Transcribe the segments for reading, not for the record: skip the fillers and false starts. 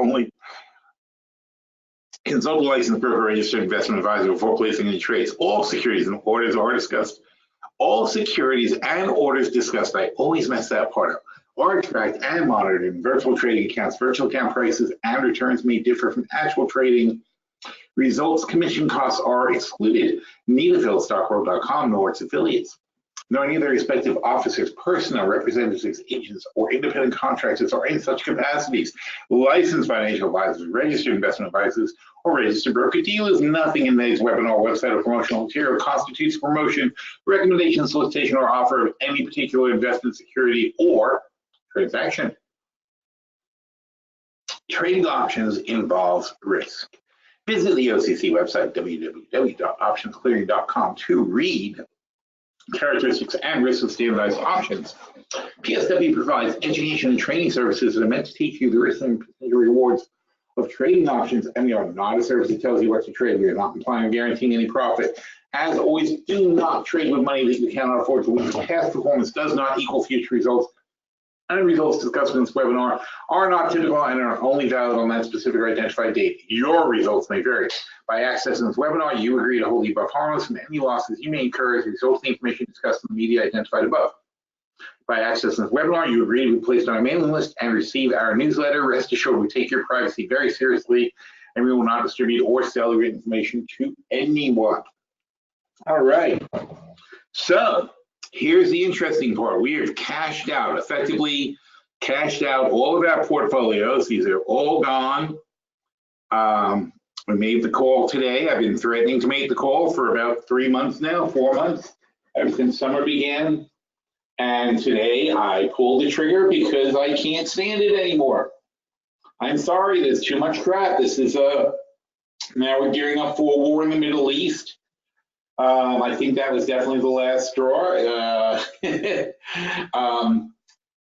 only. Consult a licensed broker or registered investment advisor before placing any trades. All securities and orders are discussed. All securities and orders discussed, I always mess that part up, are tracked and monitored in virtual trading accounts. Virtual account prices and returns may differ from actual trading results. Commission costs are excluded. Neither PhilStockWorld.com nor its affiliates, nor any of their respective officers, personnel, representatives, agents, or independent contractors are in such capacities. Licensed financial advisors, registered investment advisors, or registered broker-dealers. Nothing in today's webinar, website, or promotional material constitutes promotion, recommendation, solicitation, or offer of any particular investment security or transaction. Trading options involves risk. Visit the OCC website, www.optionsclearing.com, to read characteristics and risks of standardized options. PSW provides education and training services that are meant to teach you the risks and potential rewards of trading options, and they are not a service that tells you what to trade. We are not implying or guaranteeing any profit. As always, do not trade with money that you cannot afford to lose. Past performance does not equal future results, and results discussed in this webinar are not typical and are only valid on that specific or identified date. Your results may vary. By accessing this webinar, you agree to hold the above harmless from any losses you may incur as a result of the information discussed in the media identified above. By accessing this webinar, you agree to be placed on our mailing list and receive our newsletter. Rest assured, we take your privacy very seriously, and we will not distribute or sell your information to anyone. All right. So here's the interesting part. We have cashed out, effectively cashed out all of our portfolios. These are all gone. We made the call today. I've been threatening to make the call for about 3 months now, 4 months, ever since summer began. And today I pulled the trigger because I can't stand it anymore. I'm sorry, there's too much crap. This is now we're gearing up for a war in the Middle East. I think that was definitely the last straw.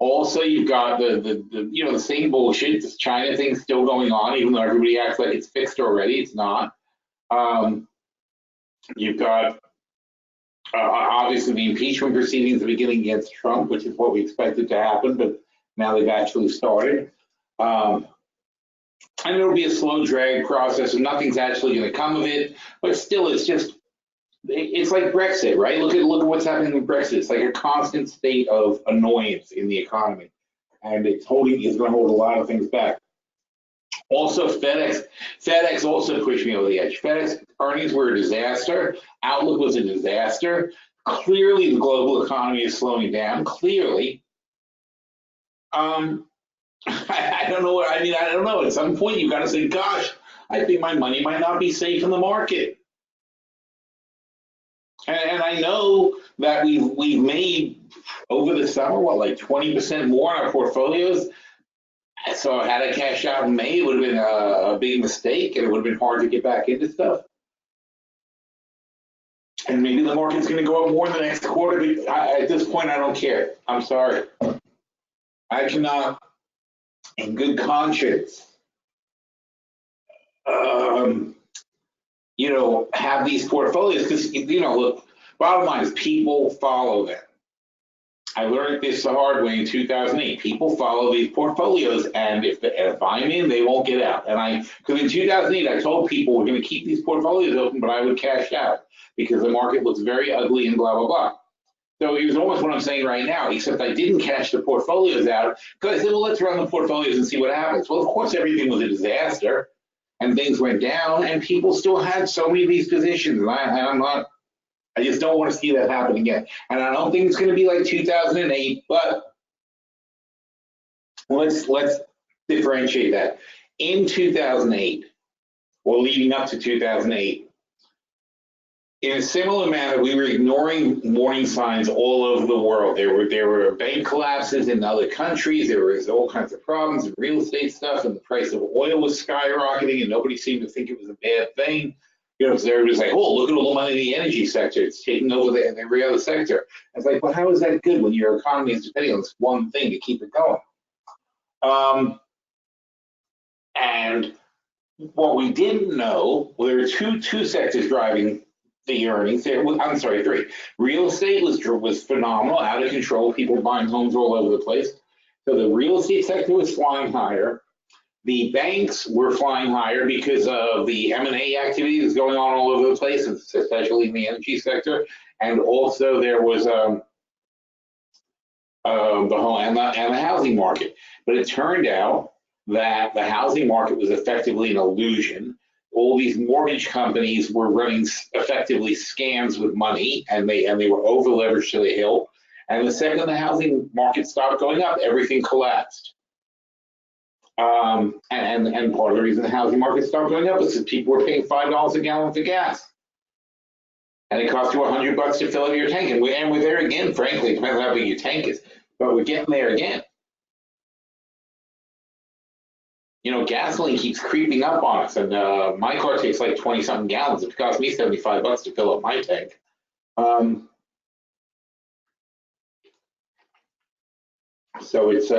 Also, you've got the same bullshit. This China thing still going on, even though everybody acts like it's fixed already. It's not. You've got obviously the impeachment proceedings beginning against Trump, which is what we expected to happen, but now they've actually started. And it'll be a slow drag process, and nothing's actually going to come of it. But still, it's like Brexit, right? Look at what's happening with Brexit. It's like a constant state of annoyance in the economy, and it's going to hold a lot of things back. Also, FedEx also pushed me over the edge. FedEx earnings were a disaster. Outlook was a disaster. Clearly, the global economy is slowing down. Clearly, I don't know. I don't know. At some point, you've got to say, "Gosh, I think my money might not be safe in the market." And I know that we've made over the summer, like 20% more on our portfolios. So had I cashed out in May, it would have been a big mistake, and it would have been hard to get back into stuff. And maybe the market's going to go up more in the next quarter. At this point, I don't care. I'm sorry. I cannot, in good conscience, have these portfolios, because look, bottom line is people follow them. I learned this the hard way in 2008. People follow these portfolios, and if I'm in, they won't get out. And because in 2008, I told people we're going to keep these portfolios open, but I would cash out because the market looks very ugly and blah, blah, blah. So it was almost what I'm saying right now, except I didn't cash the portfolios out because I said, well, let's run the portfolios and see what happens. Well, of course, everything was a disaster, and things went down, and people still had so many of these positions, and I just don't want to see that happen again. And I don't think it's going to be like 2008, but let's differentiate that. In 2008, or leading up to 2008, in a similar manner, we were ignoring warning signs all over the world. There were bank collapses in other countries. There was all kinds of problems, real estate stuff, and the price of oil was skyrocketing, and nobody seemed to think it was a bad thing. Because everybody's like, oh, look at all the money in the energy sector. It's taking over every other sector. It's like, well, how is that good when your economy is depending on this one thing to keep it going? And what we didn't know, well, there were two sectors driving the earnings. I'm sorry, three. Real estate was phenomenal, out of control. People buying homes all over the place. So the real estate sector was flying higher. The banks were flying higher because of the M&A activity that's going on all over the place, especially in the energy sector. And also there was the whole and the housing market. But it turned out that the housing market was effectively an illusion. All these mortgage companies were running effectively scams with money, and they were over leveraged to the hill. And the second the housing market stopped going up, everything collapsed. And part of the reason the housing market stopped going up is because people were paying $5 a gallon for gas, and it cost you $100 to fill up your tank. And we're there again. Frankly, it depends on how big your tank is, but we're getting there again. You know, gasoline keeps creeping up on us, and my car takes like 20-something gallons. It cost me $75 to fill up my tank. So it's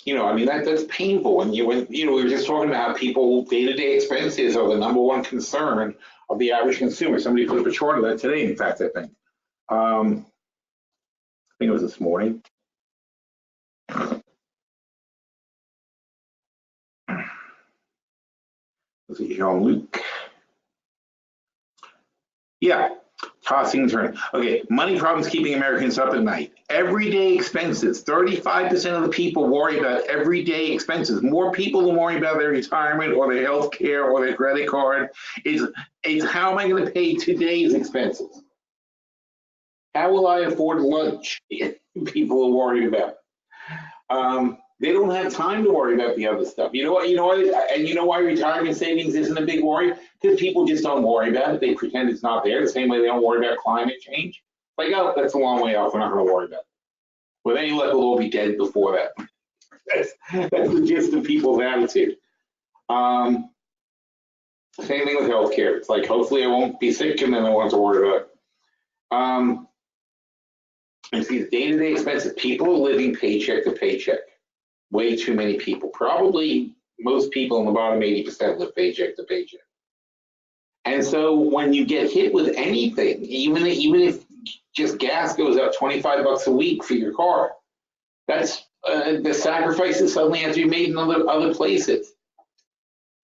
you know, I mean, that's painful. And you know, we were just talking about how people day-to-day expenses are the #1 concern of the average consumer. Somebody put up a chart of that today, in fact, I think it was this morning. Was it Jean-Luc? Yeah. Tossing and turning. Okay, money problems keeping Americans up at night. Everyday expenses. 35% of the people worry about everyday expenses. More people than worry about their retirement or their health care or their credit card. It's how am I going to pay today's expenses? How will I afford lunch? People are worried about. They don't have time to worry about the other stuff. You know what? And you know why retirement savings isn't a big worry? Because people just don't worry about it. They pretend it's not there. The same way they don't worry about climate change. Like, oh, that's a long way off. We're not going to worry about it. With any luck, we'll all be dead before that. That's the gist of people's attitude. Same thing with healthcare. It's like, hopefully I won't be sick, and then I won't have to worry about it. And see, day-to-day expenses. People are living paycheck to paycheck. Way too many people. Probably most people in the bottom 80% live paycheck to paycheck. And so when you get hit with anything, even if just gas goes up $25 a week for your car, that's the sacrifices suddenly have to be made in other places.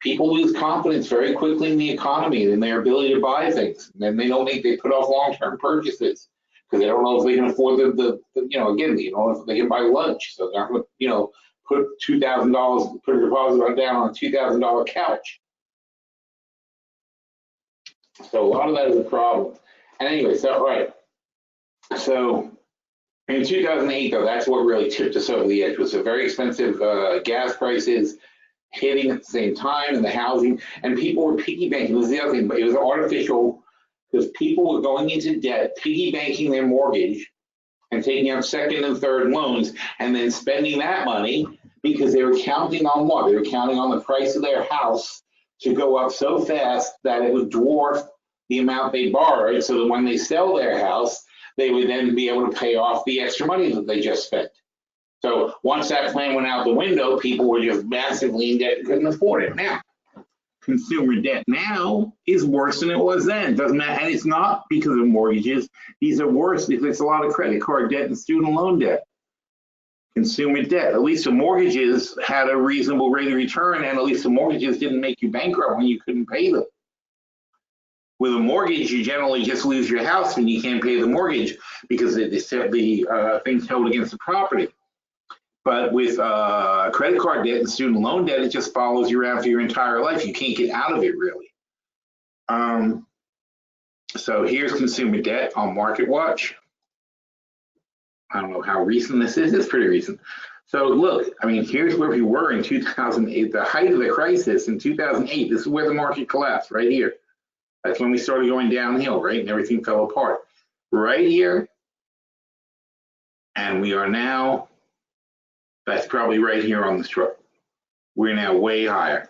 People lose confidence very quickly in the economy and in their ability to buy things. And then they put off long-term purchases because they don't know if they can afford the you know, again, they don't know if they can buy lunch. So they're not going to, you know, put $2,000, put a deposit down on a $2,000 couch. So a lot of that is a problem. And anyway, so right. So in 2008, though, that's what really tipped us over the edge. Was the very expensive gas prices hitting at the same time, and the housing, and people were piggy banking. This is the other thing, but it was artificial because people were going into debt, piggy banking their mortgage, and taking out second and third loans, and then spending that money because they were counting on what? They were counting on the price of their house to go up so fast that it would dwarf the amount they borrowed, so that when they sell their house, they would then be able to pay off the extra money that they just spent. So once that plan went out the window, people were just massively in debt and couldn't afford it. Now, consumer debt now is worse than it was then. Doesn't matter, and it's not because of mortgages. These are worse because it's a lot of credit card debt and student loan debt. Consumer debt, at least the mortgages had a reasonable rate of return, and at least the mortgages didn't make you bankrupt when you couldn't pay them. With a mortgage, you generally just lose your house when you can't pay the mortgage because the thing's held against the property. But with credit card debt and student loan debt, it just follows you around for your entire life. You can't get out of it, really. So here's consumer debt on MarketWatch. I don't know how recent this is. It's pretty recent. So look, I mean, here's where we were in 2008, the height of the crisis in 2008. This is where the market collapsed, right here. That's when we started going downhill, right? And everything fell apart. Right here. And we are now, that's probably right here on this chart. We're now way higher.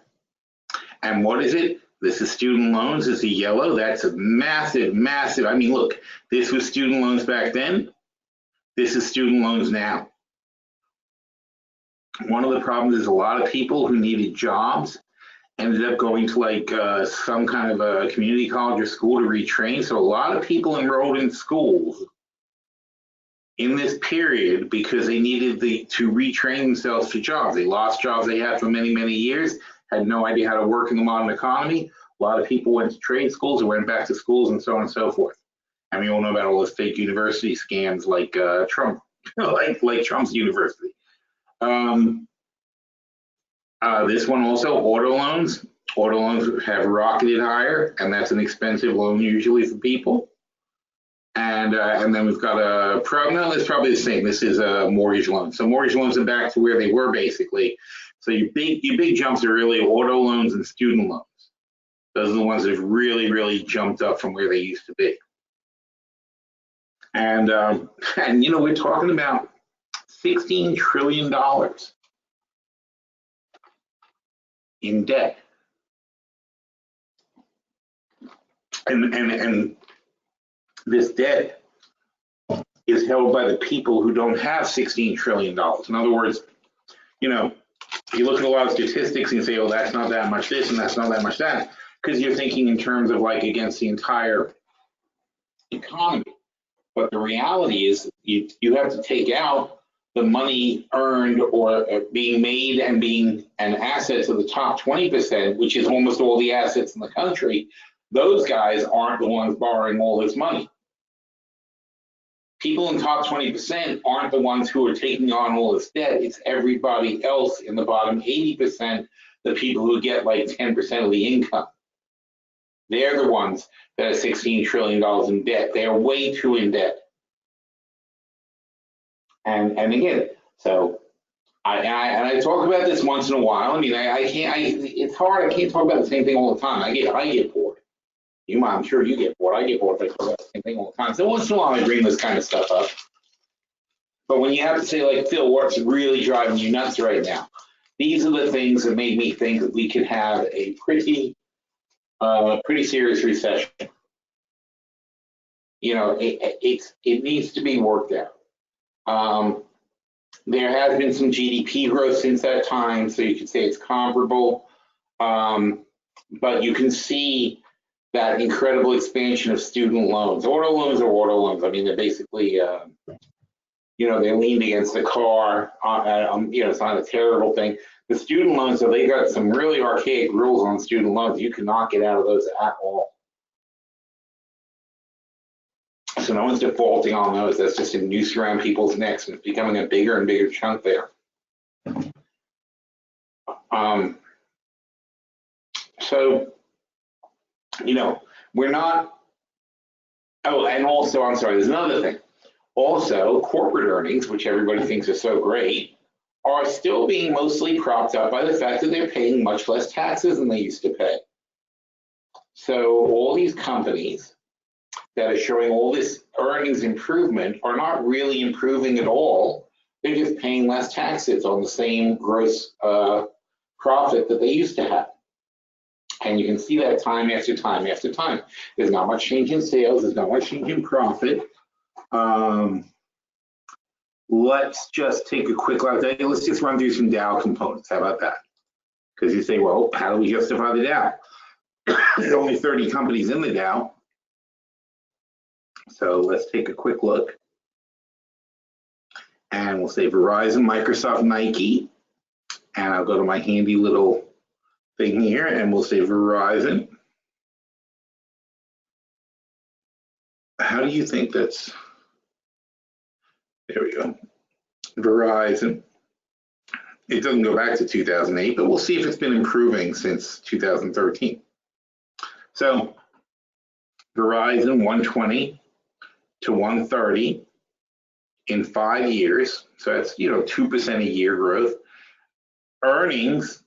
And what is it? This is student loans. This is yellow. That's a massive, massive. I mean, look, this was student loans back then. This is student loans now. One of the problems is a lot of people who needed jobs ended up going to like some kind of a community college or school to retrain. So a lot of people enrolled in schools in this period because they needed to retrain themselves for jobs. They lost jobs they had for many, many years, had no idea how to work in the modern economy. A lot of people went to trade schools or went back to schools and so on and so forth. And we all know about all the fake university scams like Trump, like Trump's university. This one also, auto loans. Auto loans have rocketed higher, and that's an expensive loan usually for people. And then we've got no, it's probably the same. This is a mortgage loan. So mortgage loans are back to where they were basically. So your big jumps are really auto loans and student loans. Those are the ones that have really, really jumped up from where they used to be. And you know, we're talking about $16 trillion in debt. And this debt is held by the people who don't have $16 trillion. In other words, you know, you look at a lot of statistics and you say, oh, that's not that much this and that's not that much that, because you're thinking in terms of like against the entire economy. But the reality is you have to take out the money earned or being made and being an asset to the top 20%, which is almost all the assets in the country. Those guys aren't the ones borrowing all this money. People in top 20% aren't the ones who are taking on all this debt. It's everybody else in the bottom 80%, the people who get like 10% of the income. They're the ones that are $16 trillion in debt. They're way too in debt. And again, so I talk about this once in a while. I mean, it's hard. I can't talk about the same thing all the time. I get bored. I'm sure you get bored. I get bored if I talk about the same thing all the time. So once in a while I bring this kind of stuff up. But when you have to say, like, Phil, what's really driving you nuts right now? These are the things that made me think that we could have a pretty serious recession. You know, it needs to be worked out. There has been some GDP growth since that time, so you could say it's comparable. But you can see that incredible expansion of student loans. Auto loans are auto loans. I mean, they're basically, you know, they leaned against the car. You know, it's not a terrible thing. The student loans, so they got some really archaic rules on student loans. You cannot get out of those at all. So no one's defaulting on those. That's just a noose around people's necks, and it's becoming a bigger and bigger chunk there. So, you know, we're not, oh, and also, I'm sorry, there's another thing. Also, corporate earnings, which everybody thinks are so great, are still being mostly propped up by the fact that they're paying much less taxes than they used to pay. So all these companies that are showing all this earnings improvement are not really improving at all. They're just paying less taxes on the same gross profit that they used to have. And you can see that time after time after time. There's not much change in sales. There's not much change in profit. Let's just take a quick look. Let's just run through some Dow components. How about that? Because you say, well, how do we justify the Dow? There's only 30 companies in the Dow. So let's take a quick look. And we'll say Verizon, Microsoft, Nike. And I'll go to my handy little thing here and we'll say Verizon. How do you think that's, there we go. Verizon. It doesn't go back to 2008, but we'll see if it's been improving since 2013. So Verizon 120 to 130 in 5 years. So that's, you know, 2% a year growth. Earnings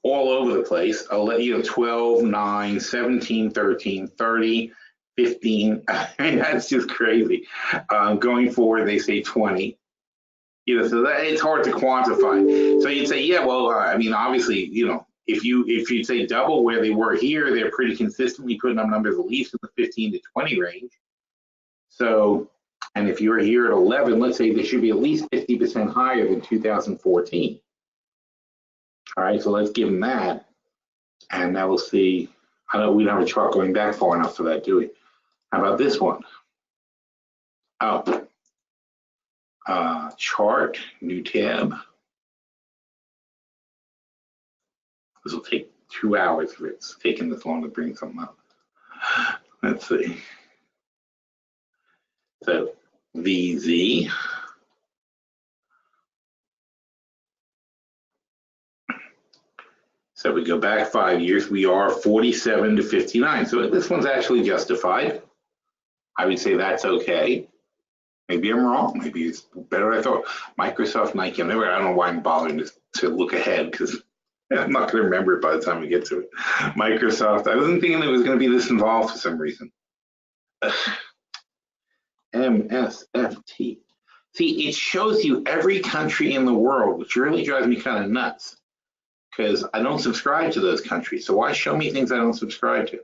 all over the place. I'll let you know, 12, 9, 17, 13, 30, 15. I mean, that's just crazy. Going forward, they say 20. You know, so that it's hard to quantify. So you'd say, yeah, well, I mean, obviously, you know, if you say double where they were here, they're pretty consistently putting up numbers at least in the 15 to 20 range. So, and if you're here at 11, let's say they should be at least 50% higher than 2014. All right, so let's give them that. And now we'll see. I know we don't have a chart going back far enough for that, do we? How about this one? Oh, chart, new tab. This will take 2 hours if it's taking this long to bring something up. Let's see. So VZ. So we go back 5 years, we are 47 to 59. So this one's actually justified. I would say that's okay. Maybe I'm wrong. Maybe it's better than I thought. Microsoft, Nike, I don't know why I'm bothering to look ahead because I'm not going to remember it by the time we get to it. Microsoft, I wasn't thinking it was going to be this involved for some reason. MSFT. See, it shows you every country in the world, which really drives me kind of nuts because I don't subscribe to those countries. So why show me things I don't subscribe to?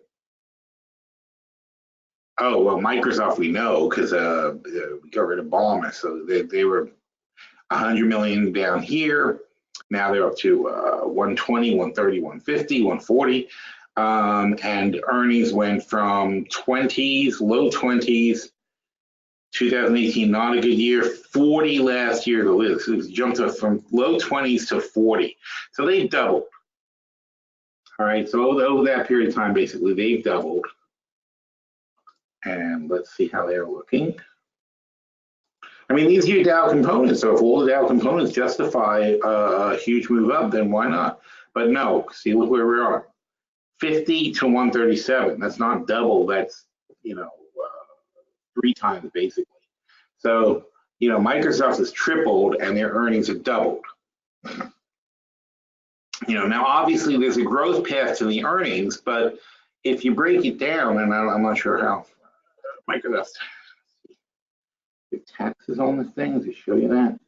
Oh, well, Microsoft, we know because we got rid of Ballmer. So they were 100 million down here. Now they're up to 120, 130, 150, 140. And earnings went from 20s, low 20s, 2018, not a good year, 40 last year. It jumped up from low 20s to 40. So they doubled. All right, so over that period of time, basically, they've doubled. And let's see how they're looking. I mean, these are your Dow components. So if all the Dow components justify a huge move up, then why not? But no, see, look where we are. 50 to 137. That's not double. That's, 3 times basically. So, Microsoft has tripled and their earnings have doubled. Now obviously there's a growth path to the earnings, but if you break it down, and I'm not sure how Microsoft, the taxes on this thing, does it show you that?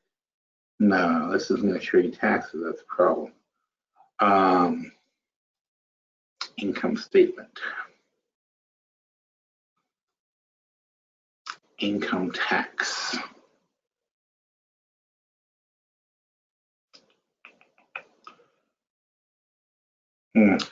No, this isn't going to show you taxes. That's a problem. Income statement. Income tax.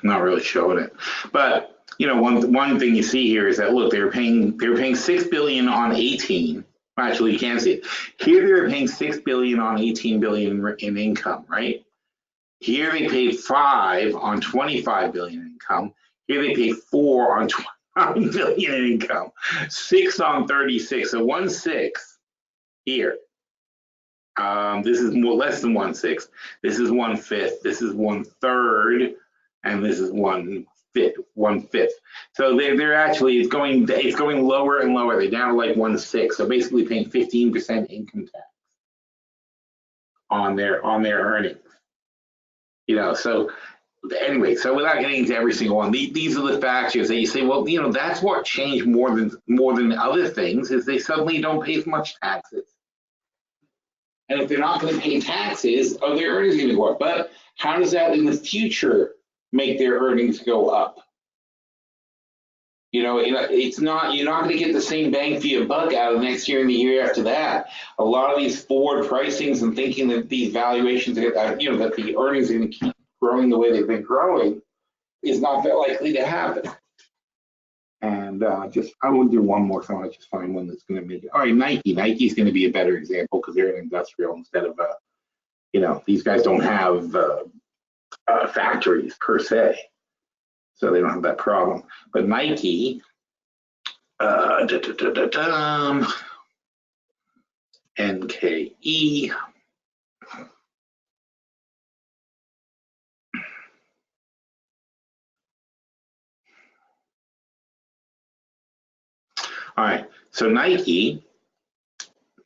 Not really showing it, but one thing you see here is that look, they were paying $6 billion on 18. Actually, you can't see it. Here they were paying $6 billion on 18 billion in income, right? Here they paid 5 on 25 billion in income. Here they paid 4 on 29 billion in income. 6 on 36. So 1/6 here. This is more less than 1/6. This is 1/5. This is 1/3, and this is 1/5. So they're actually it's going lower and lower. They're down to like 1/6. So basically paying 15% income tax on their earnings. So anyway, so without getting into every single one, these are the factors that you say, well, that's what changed more than other things is they suddenly don't pay as much taxes. And if they're not going to pay taxes, are their earnings going to go up? But how does that in the future make their earnings go up? It's not, you're not going to get the same bang for your buck out of next year and the year after that. A lot of these forward pricings and thinking that these valuations, that the earnings are going to keep growing the way they've been growing is not that likely to happen. And I will do one more, so I just find one that's going to make it. All right, Nike. Nike's going to be a better example because they're an industrial instead of, these guys don't have factories per se. So they don't have that problem. But Nike, NKE. All right, so Nike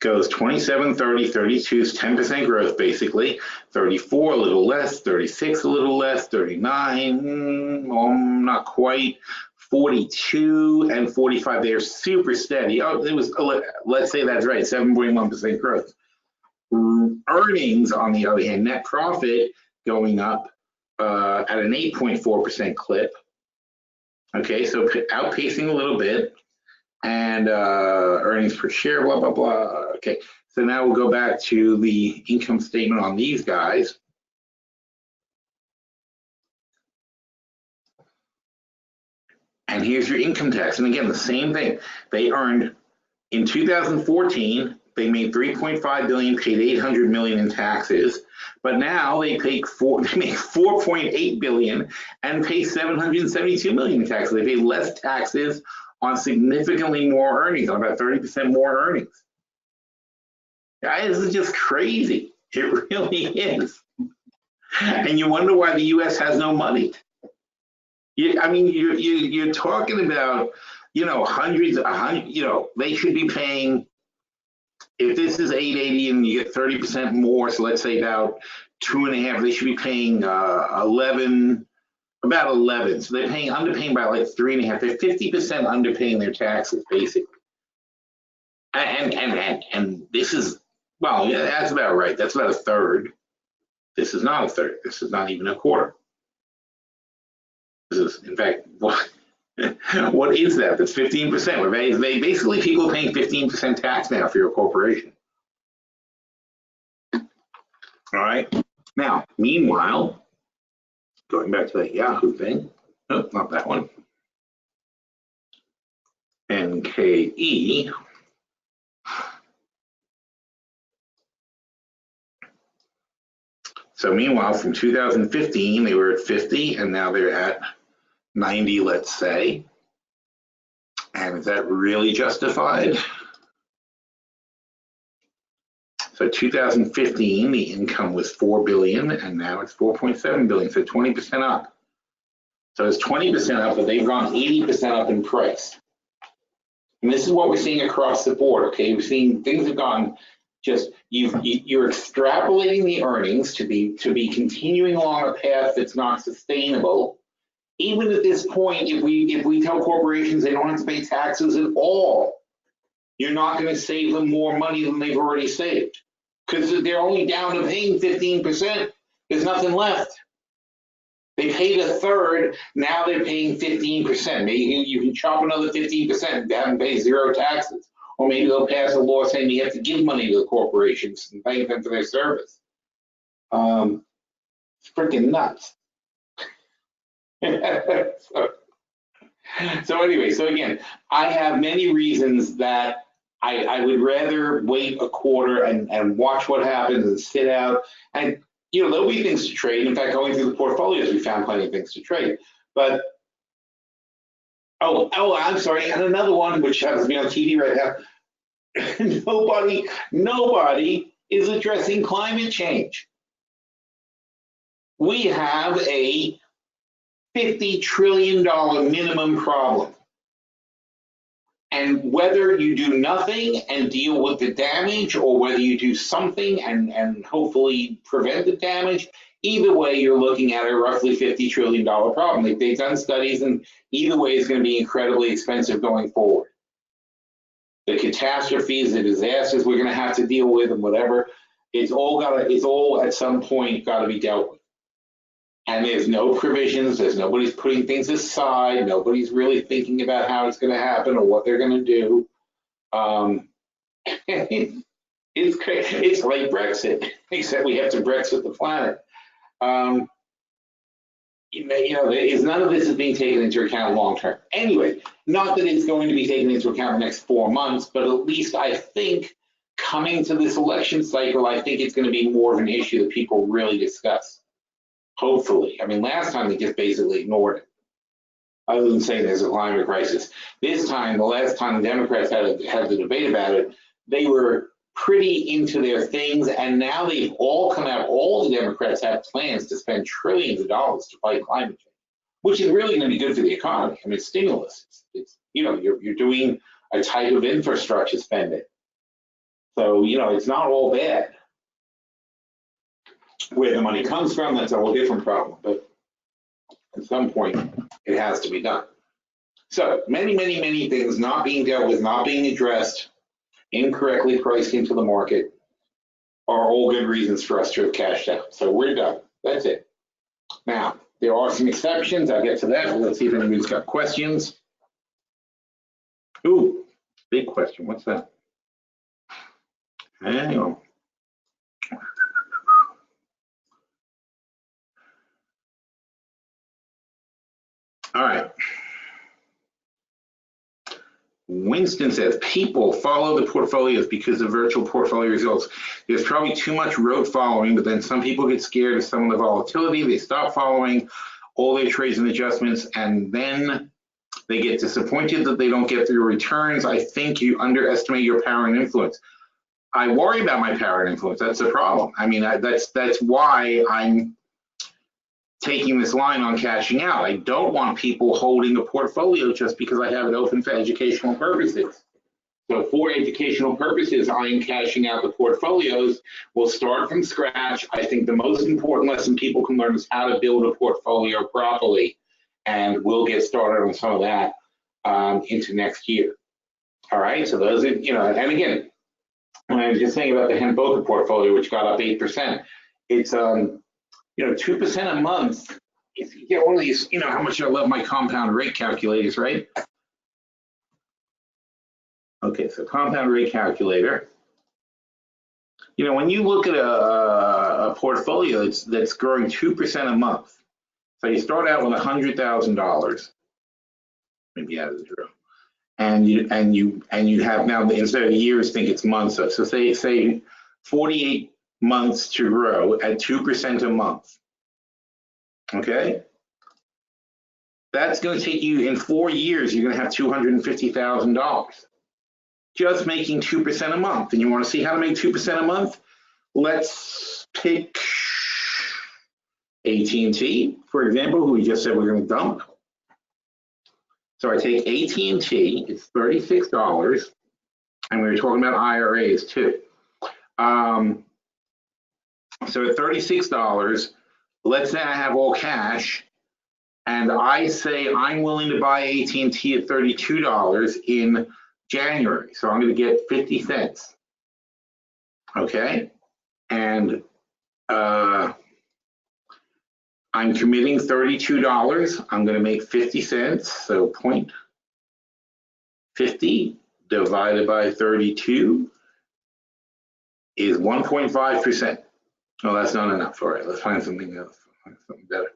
goes 27, 30, 32 is 10% growth basically, 34 a little less, 36 a little less, 39, not quite, 42 and 45, they're super steady. Oh, it was, let's say that's right, 7.1% growth. Earnings, on the other hand, net profit going up at an 8.4% clip. Okay, so outpacing a little bit. And earnings per share, blah, blah, blah. Okay, so now we'll go back to the income statement on these guys. And here's your income tax. And again, the same thing. They earned, in 2014, They made 3.5 billion, paid 800 million in taxes, but now they make 4.8 billion and pay 772 million in taxes. They pay less taxes on significantly more earnings, on about 30% more earnings. Guys, this is just crazy. It really is. And you wonder why the U.S. has no money. You're talking about, hundreds, they should be paying, if this is 880 and you get 30% more, so let's say about 2.5, they should be paying 11, about 11. So they're underpaying by like 3.5. They're 50% underpaying their taxes, basically. And this is, well, yeah, that's about right. That's about a third. This is not a third. This is not even a quarter. This is, in fact, what is that? That's 15%. Basically, people are paying 15% tax now for your corporation. All right. Now, meanwhile, going back to that Yahoo thing. Nope, not that one. NKE. So meanwhile, from 2015, they were at 50, and now they're at 90, let's say. And is that really justified? So 2015, the income was 4 billion, and now it's 4.7 billion, so 20% up. So it's 20% up, but they've gone 80% up in price. And this is what we're seeing across the board, okay? We're seeing things have gone just, you're extrapolating the earnings to be continuing along a path that's not sustainable. Even at this point, if we tell corporations they don't have to pay taxes at all, you're not going to save them more money than they've already saved, because they're only down to paying 15%. There's nothing left. They paid a third, now they're paying 15%. Maybe you can chop another 15% down and pay zero taxes. Or maybe they'll pass a law saying you have to give money to the corporations and thank them for their service. It's freaking nuts. So anyway, so again, I have many reasons that I would rather wait a quarter and watch what happens and sit out. And there'll be things to trade. In fact, going through the portfolios, we found plenty of things to trade. But I'm sorry, and another one which happens to be on TV right now. Nobody is addressing climate change. We have a $50 trillion minimum problem. And whether you do nothing and deal with the damage, or whether you do something and hopefully prevent the damage, either way, you're looking at a roughly $50 trillion problem. They've done studies, and either way is going to be incredibly expensive going forward. The catastrophes, the disasters we're going to have to deal with, and whatever, it's all at some point got to be dealt with. And there's no provisions, nobody's putting things aside, nobody's really thinking about how it's going to happen or what they're going to do. It's crazy. It's like Brexit, except we have to Brexit the planet. None of this is being taken into account long term. Anyway, not that it's going to be taken into account the next 4 months, but at least I think coming to this election cycle, I think it's going to be more of an issue that people really discuss. Hopefully. I mean, last time they just basically ignored it, other than saying there's a climate crisis. This time, the last time the Democrats had the debate about it, they were pretty into their things, and now they've all come out. All the Democrats have plans to spend trillions of dollars to fight climate change, which is really going to be good for the economy. I mean, it's stimulus. It's you're doing a type of infrastructure spending, so it's not all bad. Where the money comes from, that's a whole different problem, but at some point it has to be done. So many things not being dealt with, not being addressed, incorrectly priced into the market are all good reasons for us to have cashed out. So we're done. That's it. Now, there are some exceptions. I'll get to that. Let's see if anybody's got questions. Ooh, big question. What's that? Hang on. All right. Winston says, people follow the portfolios because of virtual portfolio results. There's probably too much rote following, but then some people get scared of some of the volatility. They stop following all their trades and adjustments, and then they get disappointed that they don't get their returns. I think you underestimate your power and influence. I worry about my power and influence. That's the problem. I mean, that's why I'm taking this line on cashing out. I don't want people holding a portfolio just because I have it open for educational purposes. So for educational purposes, I am cashing out the portfolios. We'll start from scratch. I think the most important lesson people can learn is how to build a portfolio properly. And we'll get started on some of that into next year. All right, so those are, and again, when I was just saying about the Hemboka portfolio, which got up 8%, it's 2% a month. If you get one of these, how much I love my compound rate calculators, right? Okay, so compound rate calculator. When you look at a portfolio that's growing 2% a month, so you start out with $100,000, maybe out of the zero, and you have now, instead of years, think it's months. So say 48 months to grow at 2% a month. Okay, that's going to take you, in 4 years, you're going to have $250,000 just making 2% a month. And you want to see how to make 2% a month? Let's pick AT&T, for example, who we just said we're going to dump. So I take AT&T, it's $36, and we were talking about IRAs too. So at $36, let's say I have all cash, and I say I'm willing to buy AT&T at $32 in January. So I'm going to get 50 cents. Okay, and I'm committing $32. I'm going to make 50 cents. So 0.50 divided by 32 is 1.5%. Oh, that's not enough. All right, let's find something else. Find something better.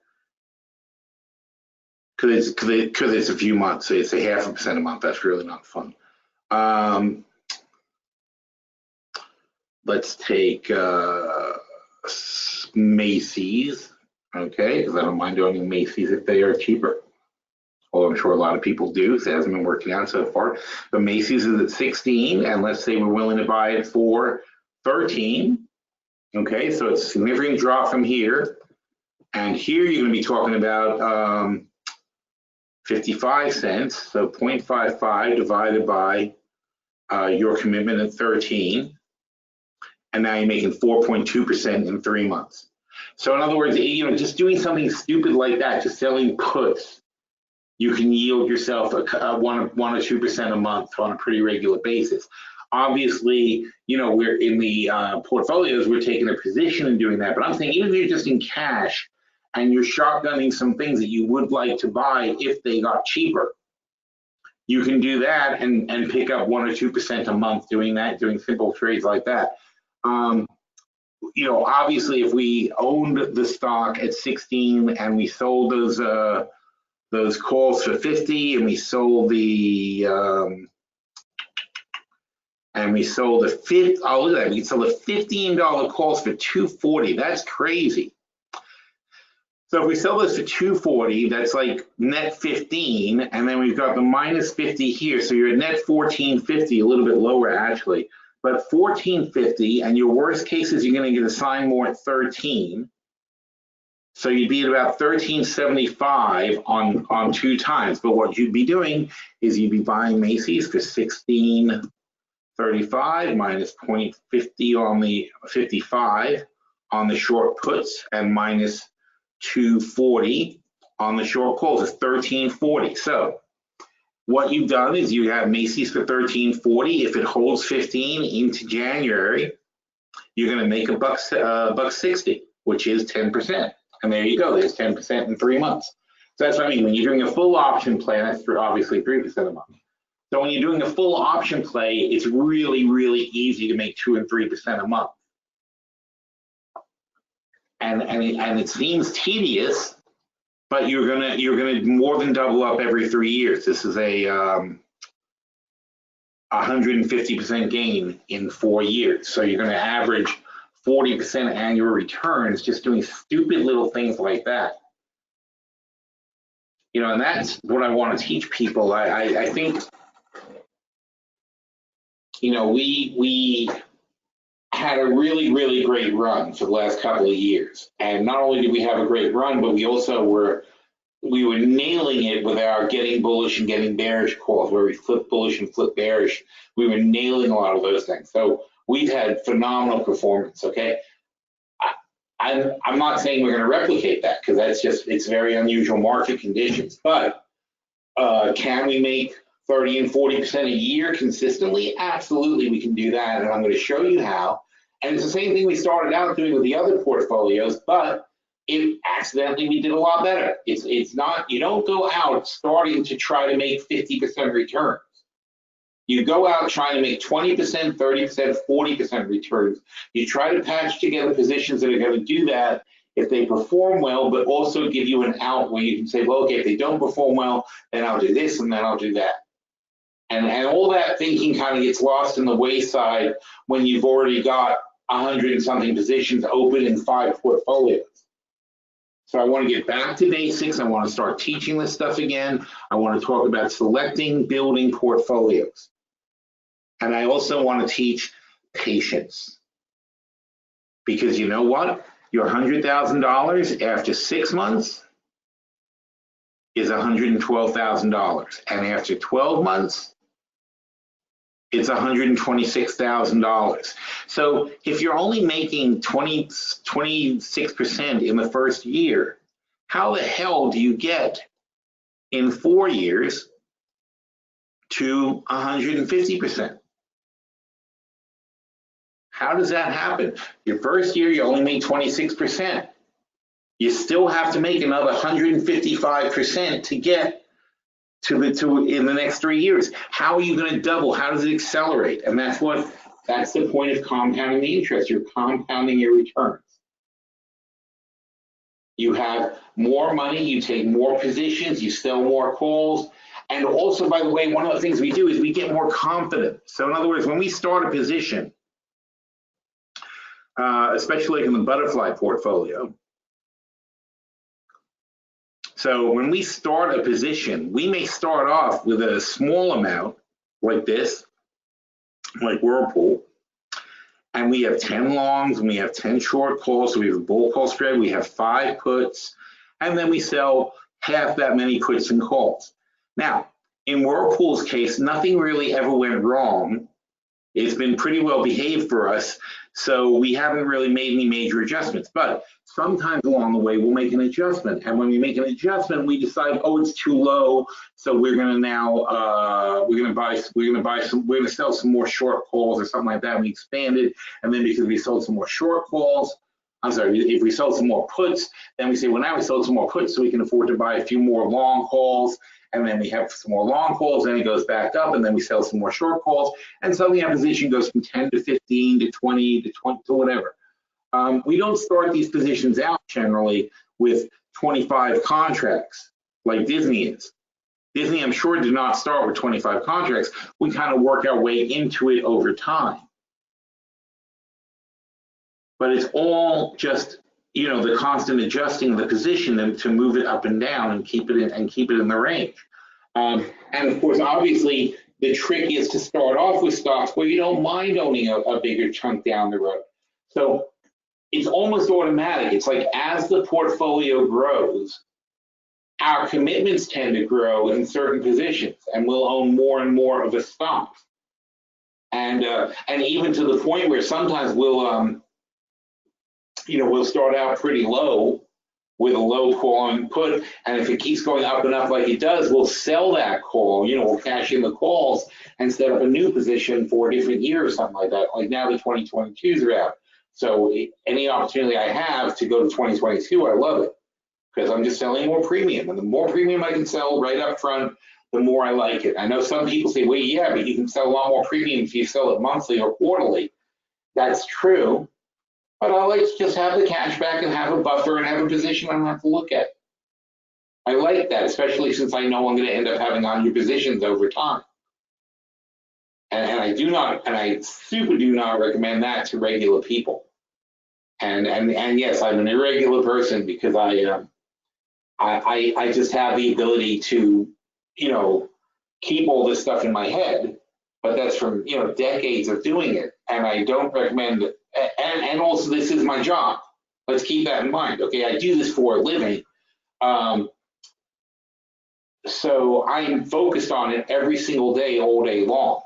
Because it's a few months. So it's a 0.5% a month. That's really not fun. Let's take Macy's. Okay, because I don't mind owning Macy's if they are cheaper. Although I'm sure a lot of people do. So it hasn't been working out so far. But Macy's is at 16, and let's say we're willing to buy it for 13. Okay, so it's a significant drop from here. And here you're going to be talking about 55 cents. So 0.55 divided by your commitment at 13. And now you're making 4.2% in 3 months. So in other words, just doing something stupid like that, just selling puts, you can yield yourself a 1 or 2% a month on a pretty regular basis. Obviously, we're in the portfolios, we're taking a position in doing that. But I'm saying even if you're just in cash and you're shotgunning some things that you would like to buy if they got cheaper, you can do that and pick up 1 or 2% a month doing that, doing simple trades like that. Obviously, if we owned the stock at 16 and we sold those calls for 50, and we sold the oh, look at that, we sold the $15 calls for 240. That's crazy. So if we sell this for 240, that's like net 15, and then we've got the minus 50 here, so you're at net 1450, a little bit lower actually. But 1450, and your worst case is you're going to get assigned more at 13. So you'd be at about 1375 on 2 times. But what you'd be doing is you'd be buying Macy's for 1635 minus 0.50 on the 55 on the short puts, and minus 240 on the short calls. It's 1340. So what you've done is you have Macy's for 1340. If it holds 15 into January, you're going to make $1.60, which is 10%. And there you go. There's 10% in 3 months. So that's what I mean. When you're doing a full option play, that's obviously 3% a month. So when you're doing a full option play, it's really, really easy to make 2 and 3% a month. And it seems tedious, but you're gonna more than double up every 3 years. This is a 150% gain in 4 years. So you're going to average 40% annual returns just doing stupid little things like that. You know, and that's what I want to teach people. I think, you know, we had a really, really great run for the last couple of years. And not only did we have a great run, but we also were nailing it with our getting bullish and getting bearish calls, where we flip bullish and flip bearish. We were nailing a lot of those things. So we've had phenomenal performance, okay? I'm not saying we're going to replicate that, because that's just, it's very unusual market conditions. But can we make 30 and 40% a year consistently? Absolutely, we can do that, and I'm going to show you how. And it's the same thing we started out doing with the other portfolios, but accidentally we did a lot better. It's not, you don't go out starting to try to make 50% returns. You go out trying to make 20%, 30%, 40% returns. You try to patch together positions that are going to do that if they perform well, but also give you an out where you can say, well, okay, if they don't perform well, then I'll do this and then I'll do that. And all that thinking kind of gets lost in the wayside when you've already got 100 and something positions open in 5 portfolios. So I want to get back to basics. I want to start teaching this stuff again. I want to talk about selecting, building portfolios. And I also want to teach patience. Because you know what? Your $100,000 after 6 months is $112,000. And after 12 months, it's $126,000. So if you're only making 26% in the first year, how the hell do you get in 4 years to 150%? How does that happen? Your first year, you only made 26%. You still have to make another 155% to get to in the next 3 years. How are you going to double? How does it accelerate? And that's the point of compounding the interest. You're compounding your returns. You have more money, you take more positions, you sell more calls. And also, by the way, one of the things we do is we get more confident. So in other words, when we start a position, especially in the butterfly portfolio, so when we start a position, we may start off with a small amount like this, like Whirlpool, and we have 10 longs and we have 10 short calls. So we have a bull call spread, we have 5 puts, and then we sell half that many puts and calls. Now, in Whirlpool's case, nothing really ever went wrong. It's been pretty well behaved for us, so we haven't really made any major adjustments. But sometimes along the way, we'll make an adjustment. And when we make an adjustment, we decide, oh, it's too low, so we're going to now we're going to sell some more short calls or something like that. And we expand it, and then because we sold some more short calls, if we sold some more puts, then we say, well, now we sold some more puts, so we can afford to buy a few more long calls. And then we have some more long calls, then it goes back up, and then we sell some more short calls, and suddenly our position goes from 10 to 15 to 20 to 20 to whatever. We don't start these positions out generally with 25 contracts like Disney is. Disney, I'm sure, did not start with 25 contracts. We kind of work our way into it over time. But it's all just, you know, the constant adjusting of the position and to move it up and down and keep it in the range. And of course, obviously, the trick is to start off with stocks where you don't mind owning a bigger chunk down the road. So it's almost automatic. It's like as the portfolio grows, our commitments tend to grow in certain positions, and we'll own more and more of a stock. And even to the point where sometimes we'll start out pretty low with a low call and put, and if it keeps going up and up like it does, we'll sell that call, we'll cash in the calls and set up a new position for a different year or something like that. Like now the 2022s are out. So any opportunity I have to go to 2022, I love it, because I'm just selling more premium. And the more premium I can sell right up front, the more I like it. I know some people say, well, yeah, but you can sell a lot more premium if you sell it monthly or quarterly. That's true. But I like to just have the cash back and have a buffer and have a position I don't have to look at. I like that, especially since I know I'm going to end up having 100 positions over time. And I do not, and I super do not recommend that to regular people. And yes, I'm an irregular person because I just have the ability to, you know, keep all this stuff in my head, but that's from, you know, decades of doing it. And I don't recommend it. And also this is my job. Let's keep that in mind. Okay, I do this for a living. So I'm focused on it every single day, all day long.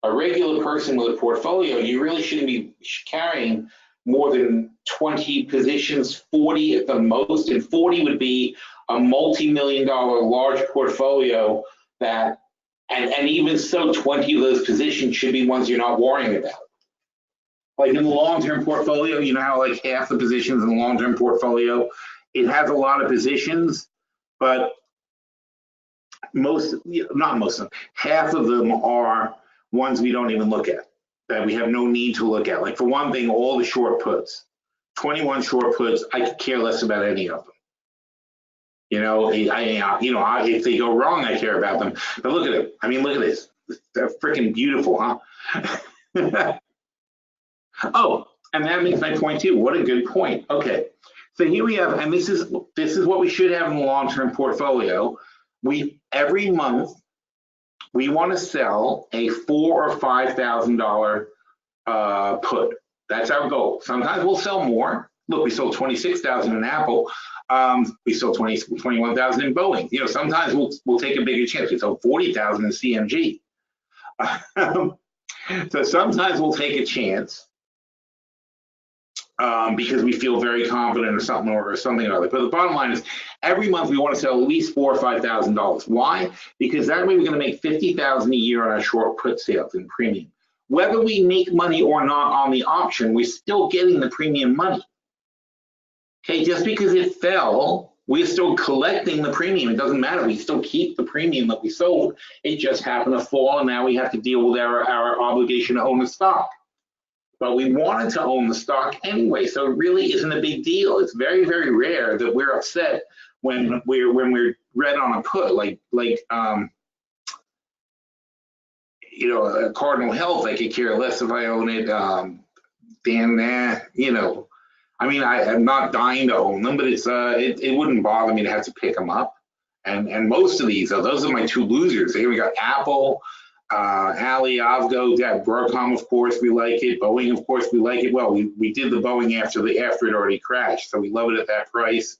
A regular person with a portfolio, you really shouldn't be carrying more than 20 positions, 40 at the most, and 40 would be a multi-million-dollar large portfolio that, and even so, 20 of those positions should be ones you're not worrying about. Like in the long-term portfolio, you know how like half the positions in the long-term portfolio, it has a lot of positions, but not most of them, half of them are ones we don't even look at, that we have no need to look at. Like for one thing, all the short puts, 21 short puts, I could care less about any of them. You know, if they go wrong, I care about them. But look at it. I mean, look at this. They're freaking beautiful, huh? Oh, and that makes my point too. What a good point. Okay, so here we have, and this is what we should have in the long-term portfolio. Every month we want to sell a $4,000 or $5,000 put. That's our goal. Sometimes we'll sell more. Look, we sold 26,000 in Apple. We sold 21,000 in Boeing. You know, sometimes we'll take a bigger chance. We sold 40,000 in CMG. So sometimes we'll take a chance because we feel very confident or something or other. But the bottom line is, every month we want to sell at least $4,000 or $5,000. Why? Because that way we're going to make $50,000 a year on our short put sales in premium. Whether we make money or not on the option, we're still getting the premium money. Okay, just because it fell, we're still collecting the premium. It doesn't matter. We still keep the premium that we sold. It just happened to fall, and now we have to deal with our obligation to own the stock. But we wanted to own the stock anyway, so it really isn't a big deal. It's very, very rare that we're upset when we're read on a put, like you know, Cardinal Health. I could care less if I own it. You know, I mean, I'm not dying to own them, but it wouldn't bother me to have to pick them up. And most of these, those are my two losers. Here we got Apple, Ali, Avgo, Broadcom, of course, we like it. Boeing, of course, we like it. Well, we did the Boeing after it already crashed, so we love it at that price.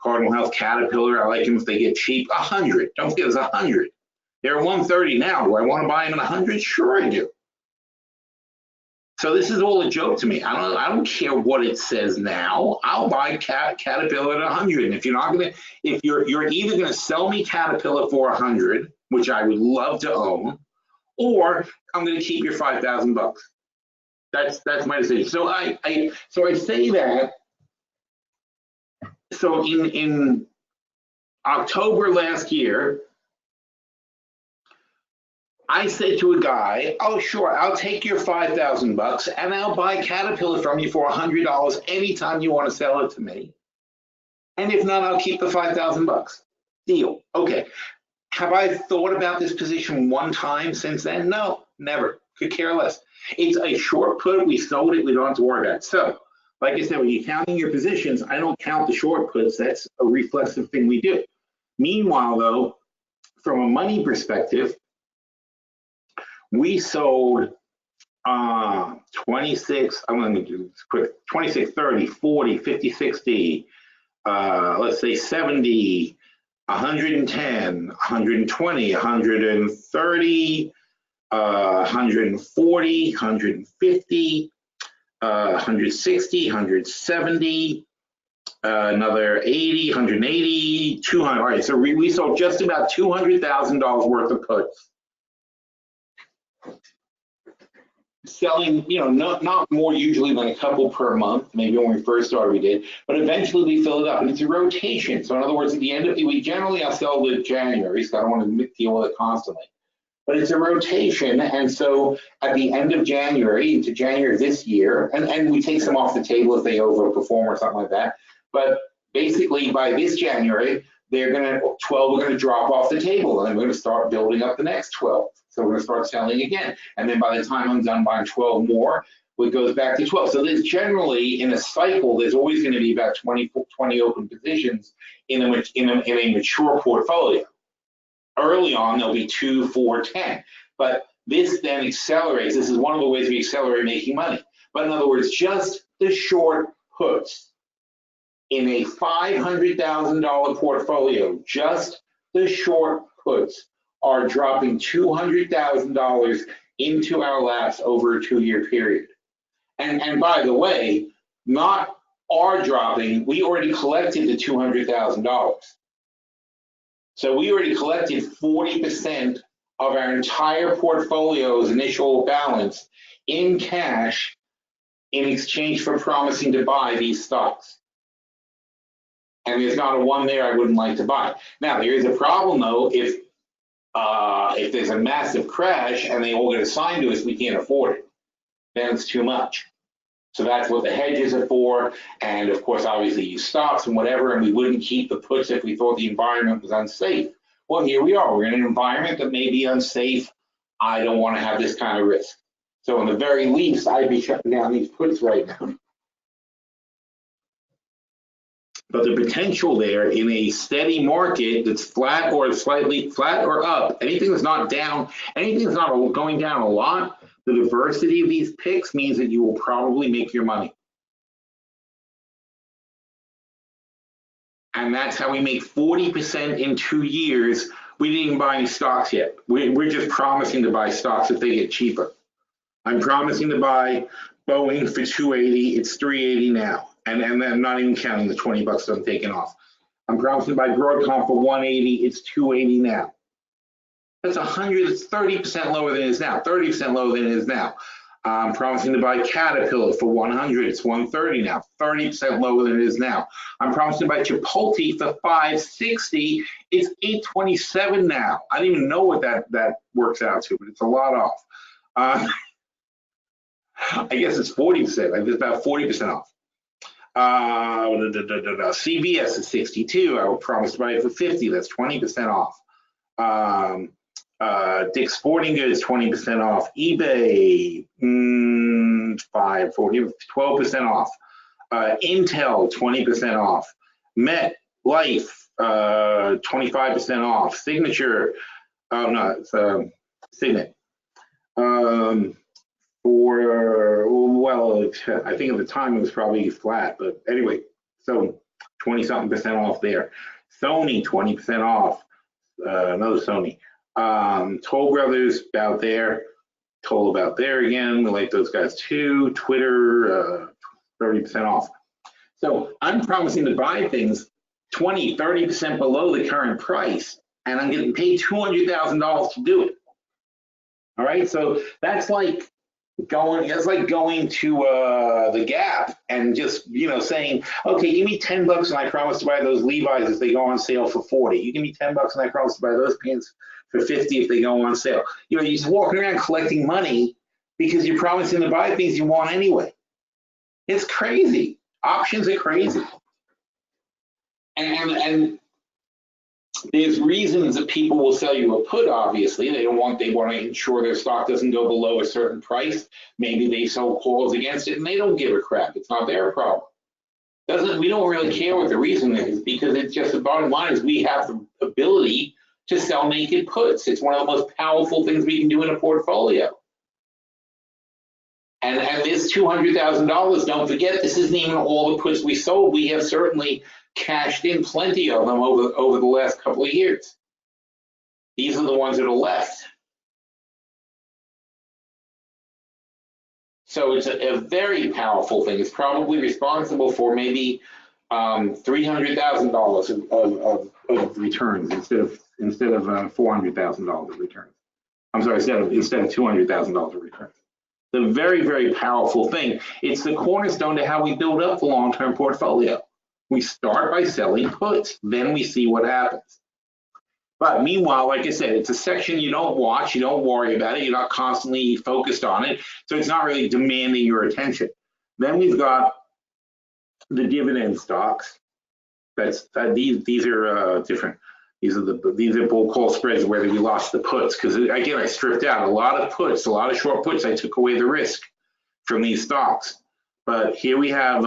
Cardinal Health, Caterpillar, I like them if they get cheap. 100, don't forget, it's 100. They're 130 now. Do I want to buy them at 100? Sure I do. So this is all a joke to me. I don't care what it says now. I'll buy Caterpillar at 100. And if you're not gonna, if you're either gonna sell me Caterpillar for 100, which I would love to own, or I'm gonna keep your $5,000. That's my decision. So I say that. So in October last year, I said to a guy, oh, sure, I'll take your $5,000 and I'll buy Caterpillar from you for $100 anytime you want to sell it to me. And if not, I'll keep the $5,000. Deal. Okay. Have I thought about this position one time since then? No, never. Could care less. It's a short put. We sold it. We don't have to worry about it. So, like I said, when you're counting your positions, I don't count the short puts. That's a reflexive thing we do. Meanwhile, though, from a money perspective, we sold 26, I'm going to do this quick, 26, 30, 40, 50, 60, let's say 70, 110, 120, 130, 140, 150, 160, 170, another 80, 180, 200. All right, so we sold just about $200,000 worth of puts. Selling, you know, not more usually than a couple per month. Maybe when we first started we did, but eventually we fill it up, and it's a rotation. So in other words, at the end of we generally I'll sell with January, so I don't want to deal with it constantly. But it's a rotation, and so at the end of January into January this year, and we take some off the table if they overperform or something like that. But basically by this January, 12 are going to drop off the table, and we're going to start building up the next 12. So we're gonna start selling again. And then by the time I'm done buying 12 more, it goes back to 12. So there's generally, in a cycle, there's always gonna be about 20 open positions in a mature portfolio. Early on, there'll be 2, 4, 10. But this then accelerates. This is one of the ways we accelerate making money. But in other words, just the short puts in a $500,000 portfolio, just the short puts are dropping $200,000 into our laps over a 2-year period. And by the way, not are dropping, we already collected the $200,000. So we already collected 40% of our entire portfolio's initial balance in cash in exchange for promising to buy these stocks. And there's not a one there I wouldn't like to buy. Now, there is a problem though, if there's a massive crash and they all get assigned to us, we can't afford it. Then it's too much. So that's what the hedges are for. And of course, obviously use stocks and whatever, and we wouldn't keep the puts if we thought the environment was unsafe. Well, here we are. We're in an environment that may be unsafe. I don't want to have this kind of risk. So in the very least, I'd be shutting down these puts right now. But the potential there in a steady market that's flat or slightly flat or up, anything that's not down, anything that's not going down a lot, the diversity of these picks means that you will probably make your money. And that's how we make 40% in 2 years. We didn't even buy any stocks yet. We're just promising to buy stocks if they get cheaper. I'm promising to buy Boeing for $280. It's $380 now. And I'm not even counting the $20 that I'm taking off. I'm promising to buy Broadcom for $180. It's $280 now. That's 30% lower than it is now. 30% lower than it is now. I'm promising to buy Caterpillar for $100. It's $130 now. 30% lower than it is now. I'm promising to buy Chipotle for $560. It's $827 now. I don't even know what that works out to, but it's a lot off. I guess it's 40%. It's about 40% off. CVS is 62. I will promise to buy it for 50. That's 20% off. Dick's Sporting Goods 20% off. eBay 540, 12% off. Intel 20% off. MetLife 25% off. Signature, oh no, it's Signet. Well, I think at the time it was probably flat, but anyway, so 20-something% off there. Sony 20% off. Another Sony. Toll Brothers about there. Toll about there again. We like those guys too. Twitter 30% off. So I'm promising to buy things 20-30% below the current price, and I'm getting paid $200,000 to do it. All right, so that's like going to the Gap and just saying, okay, give me $10 and I promise to buy those Levi's if they go on sale for $40. You give me $10 and I promise to buy those pants for $50 if they go on sale. You're just walking around collecting money because you're promising to buy things you want anyway. It's crazy. Options are crazy. And there's reasons that people will sell you a put, obviously. They want to ensure their stock doesn't go below a certain price. Maybe they sell calls against it and they don't give a crap. It's not their problem. We don't really care what the reason is, because it's just the bottom line is we have the ability to sell naked puts. It's one of the most powerful things we can do in a portfolio. And this $200,000, don't forget, this isn't even all the puts we sold. We have certainly cashed in plenty of them over the last couple of years. These are the ones that are left. So it's a very powerful thing. It's probably responsible for maybe $300,000 of returns instead of $400,000 of returns. I'm sorry, instead of $200,000 of returns. It's a very, very powerful thing. It's the cornerstone to how we build up the long-term portfolio. We start by selling puts, then we see what happens. But meanwhile, like I said, it's a section you don't watch, you don't worry about it, you're not constantly focused on it, so it's not really demanding your attention. Then we've got the dividend stocks. These are different. These are bull call spreads where we lost the puts, because again, I stripped out a lot of puts, a lot of short puts. I took away the risk from these stocks. But here we have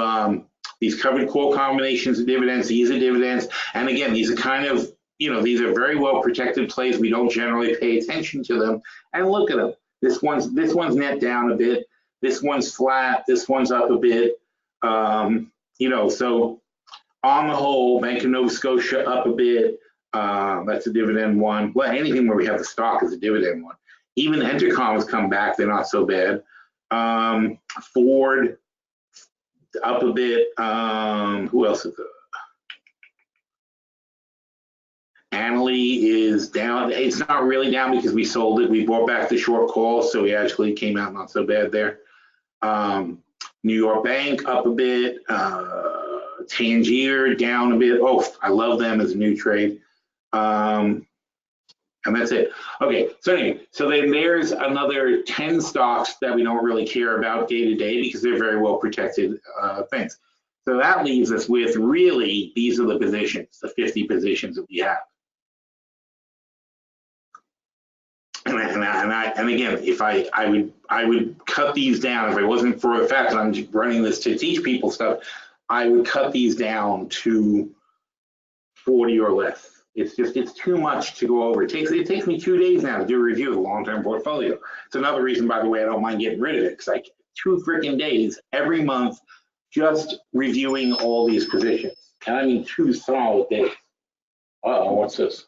these covered call combinations of dividends. These are dividends, and again, these are kind of, these are very well protected plays. We don't generally pay attention to them. And look at them. This one's net down a bit. This one's flat. This one's up a bit. So on the whole, Bank of Nova Scotia up a bit. That's a dividend one. Well, anything where we have the stock is a dividend one. Even Entercom has come back. They're not so bad. Ford up a bit. Who else is there? Annaly is down. It's not really down because we sold it. We bought back the short call, so we actually came out not so bad there. New York Bank up a bit. Tangier down a bit. Oh, I love them as a new trade. And that's it. Okay, so anyway, so then there's another 10 stocks that we don't really care about day to day because they're very well protected things. So that leaves us with really, these are the positions, the 50 positions that we have. And again, if I would cut these down if it wasn't for the fact that I'm running this to teach people stuff, I would cut these down to 40 or less. It's too much to go over. It takes me 2 days now to do a review of the long-term portfolio. It's another reason, by the way, I don't mind getting rid of it, because I 2 freaking days every month just reviewing all these positions. And I mean 2 solid days. Uh-oh, what's this?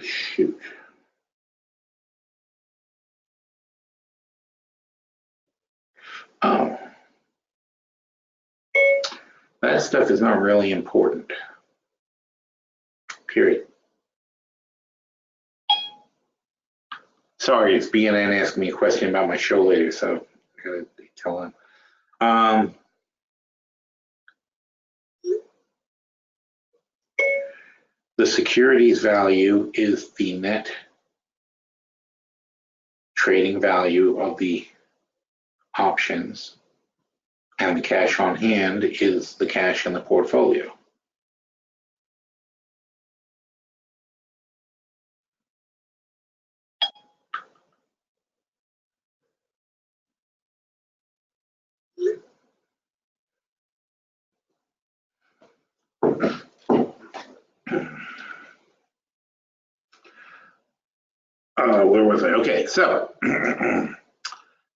Shoot. Oh. That stuff is not really important. Period. Sorry, it's BNN asking me a question about my show later, so I gotta tell them. The securities value is the net trading value of the options, and the cash on hand is the cash in the portfolio. Where was I? Okay, so dun,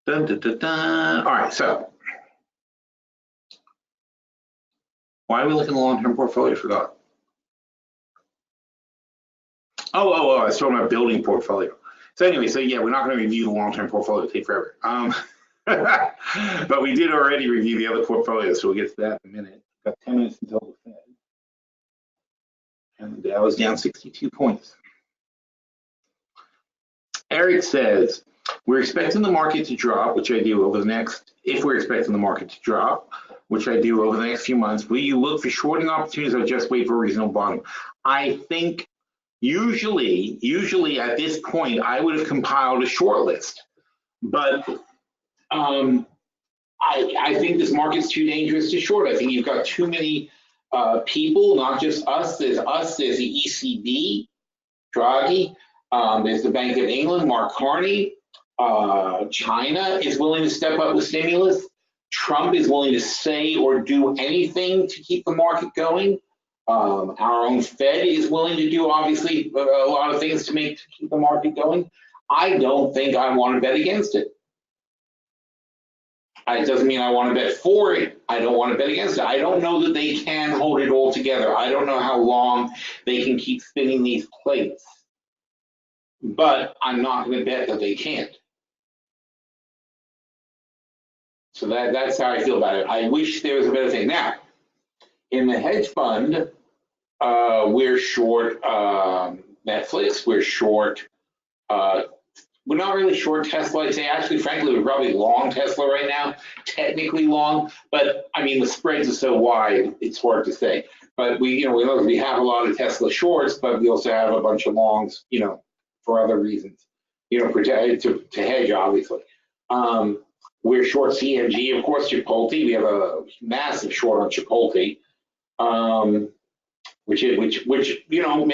dun, dun, dun. All right, so why are we looking at the long-term portfolio? I forgot. Oh, I was talking about building portfolio. So anyway, so yeah, we're not going to review the long-term portfolio. It'll take forever. But we did already review the other portfolios, so we'll get to that in a minute. Got 10 minutes until the Fed. And the Dow is down 62 points. Eric says, we're expecting the market to drop, which I do over the next, if we're expecting the market to drop, which I do over the next few months, will you look for shorting opportunities or just wait for a reasonable bottom? I think usually at this point, I would have compiled a short list, but I think this market's too dangerous to short. I think you've got too many people, not just us, there's the ECB, Draghi, there's the Bank of England, Mark Carney. China is willing to step up with stimulus. Trump is willing to say or do anything to keep the market going. Our own Fed is willing to do, obviously, a lot of things to keep the market going. I don't think I want to bet against it. It doesn't mean I want to bet for it. I don't want to bet against it. I don't know that they can hold it all together. I don't know how long they can keep spinning these plates. But I'm not going to bet that they can't. So that's how I feel about it. I wish there was a better thing. Now, in the hedge fund, we're short Netflix. We're short. We're not really short Tesla. I'd say actually, frankly, we're probably long Tesla right now. Technically long, but I mean the spreads are so wide, it's hard to say. But we have a lot of Tesla shorts, but we also have a bunch of longs, for other reasons, to hedge, obviously. We're short CNG, of course, Chipotle. We have a massive short on Chipotle, which you know,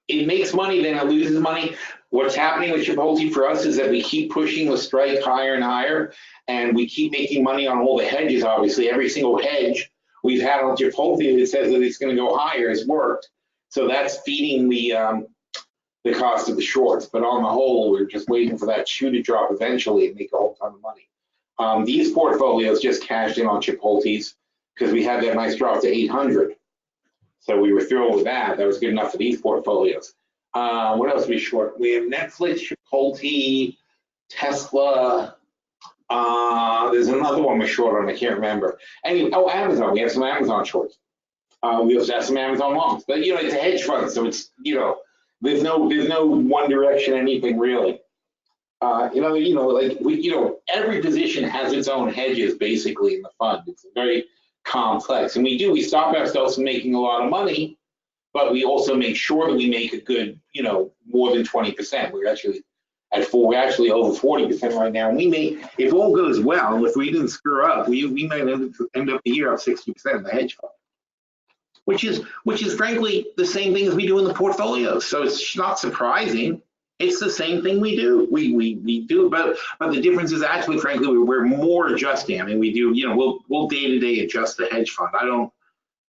it makes money, then it loses money. What's happening with Chipotle for us is that we keep pushing the strike higher and higher, and we keep making money on all the hedges. Obviously, every single hedge we've had on Chipotle that says that it's going to go higher has worked. So that's feeding the cost of the shorts. But on the whole, we're just waiting for that shoe to drop eventually and make a whole ton of money. These portfolios just cashed in on Chipotle's because we had that nice drop to 800. So we were thrilled with that. That was good enough for these portfolios. What else are we short? We have Netflix, Chipotle, Tesla. There's another one we're short on. I can't remember. Anyway, oh, Amazon. We have some Amazon shorts. We also have some Amazon longs. But you know, it's a hedge fund, so it's, you know, there's no one direction anything really. You know, like every position has its own hedges basically in the fund. It's very complex, and we stop ourselves from making a lot of money, but we also make sure that we make a good, you know, more than 20%. We're actually we're actually over 40% right now. And we may, if all goes well, if we didn't screw up, we might end up the year up 60% in the hedge fund, which is frankly the same thing as we do in the portfolios. So it's not surprising. It's the same thing we do. We do, but the difference is actually, frankly, we're more adjusting. I mean, we do, you know, we'll day-to-day adjust the hedge fund. I don't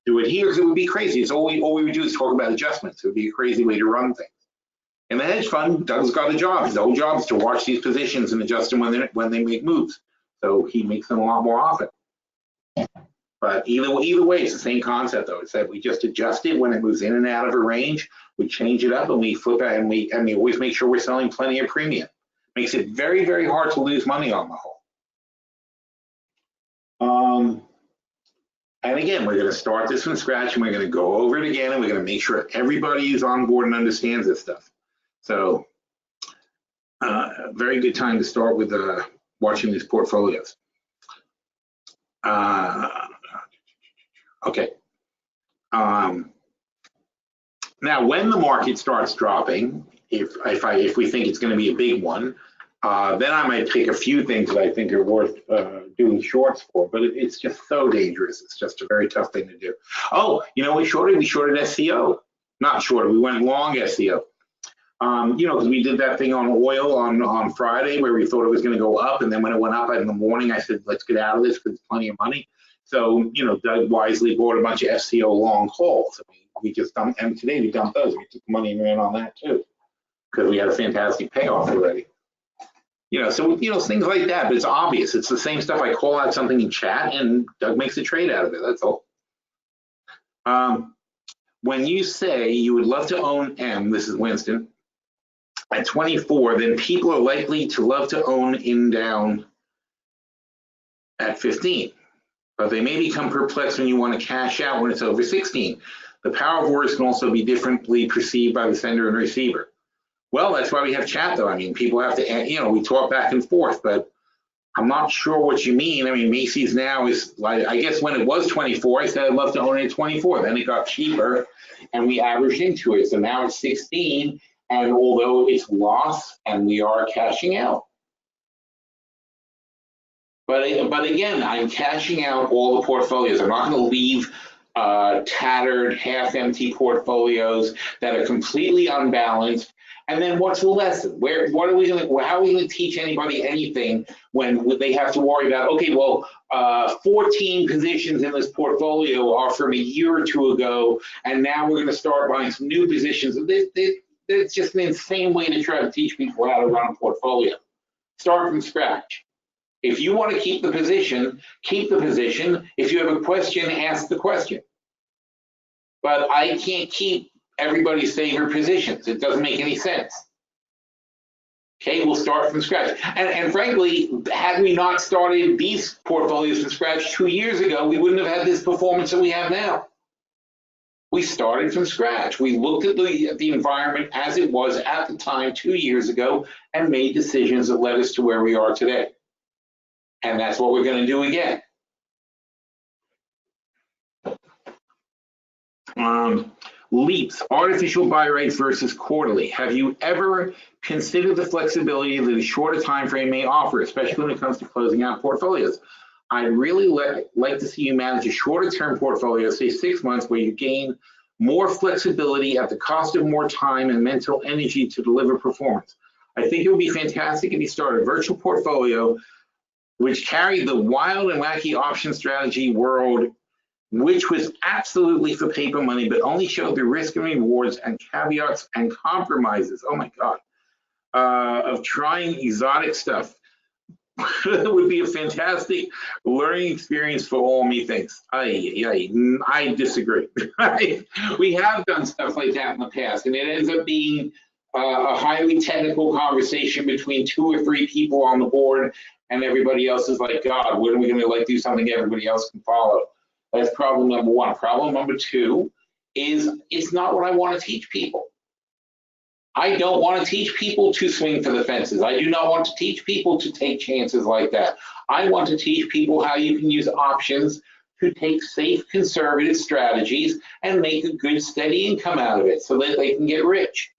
do it here because it would be crazy. It's all we would do is talk about adjustments. It would be a crazy way to run things. In the hedge fund, Doug's got a job. His whole job is to watch these positions and adjust them when they make moves. So he makes them a lot more often. But either way, it's the same concept though. It's that we just adjust it when it moves in and out of a range. We change it up and we flip it, and we always make sure we're selling plenty of premium. Makes it very, very hard to lose money on the whole. And again, we're going to start this from scratch, and we're going to go over it again, and we're going to make sure everybody is on board and understands this stuff. So, very good time to start with watching these portfolios. Okay. Now, when the market starts dropping, if we think it's going to be a big one, then I might pick a few things that I think are worth doing shorts for. But it's just so dangerous. It's just a very tough thing to do. Oh, you know, we shorted SCO. Not shorted. We went long SCO. You know, because we did that thing on oil on Friday where we thought it was going to go up, and then when it went up in the morning, I said, let's get out of this because it's plenty of money. So, you know, Doug wisely bought a bunch of SCO long calls. We just dumped, and today we dumped those. We took money and ran on that too because we had a fantastic payoff already. You know, so, you know, things like that, but it's obvious. It's the same stuff. I call out something in chat and Doug makes a trade out of it. That's all. When you say you would love to own M, this is Winston, at 24, then people are likely to love to own in down at 15. But they may become perplexed when you want to cash out when it's over 16. The power of words can also be differently perceived by the sender and receiver. Well, that's why we have chat, though. I mean, people have to, you know, we talk back and forth, but I'm not sure what you mean. I mean, Macy's now is like, I guess when it was 24, I said I'd love to own it at 24. Then it got cheaper and we averaged into it. So now it's 16. And although it's loss and we are cashing out. But again, I'm cashing out all the portfolios. I'm not going to leave tattered, half-empty portfolios that are completely unbalanced. And then what's the lesson? What are we going to? How are we going to teach anybody anything when they have to worry about? Okay, well, 14 positions in this portfolio are from a year or two ago, and now we're going to start buying some new positions. It's just an insane way to try to teach people how to run a portfolio. Start from scratch. If you want to keep the position, keep the position. If you have a question, ask the question. But I can't keep everybody's favorite positions. It doesn't make any sense. Okay, we'll start from scratch. And frankly, had we not started these portfolios from scratch 2 years ago, we wouldn't have had this performance that we have now. We started from scratch. We looked at the environment as it was at the time 2 years ago and made decisions that led us to where we are today. And that's what we're going to do again. Leaps, artificial buy rates versus quarterly. Have you ever considered the flexibility that a shorter time frame may offer, especially when it comes to closing out portfolios? I'd really like to see you manage a shorter term portfolio, say 6 months, where you gain more flexibility at the cost of more time and mental energy to deliver performance. I think it would be fantastic if you started a virtual portfolio which carried the wild and wacky option strategy world, which was absolutely for paper money, but only showed the risk and rewards and caveats and compromises, oh my God, of trying exotic stuff. It would be a fantastic learning experience for all, methinks. I disagree. We have done stuff like that in the past, and it ends up being a highly technical conversation between 2 or 3 people on the board, and everybody else is like, God, when are we going to do something everybody else can follow? That's problem number 1. Problem number 2 is it's not what I want to teach people. I don't want to teach people to swing for the fences. I do not want to teach people to take chances like that. I want to teach people how you can use options to take safe, conservative strategies and make a good, steady income out of it so that they can get rich.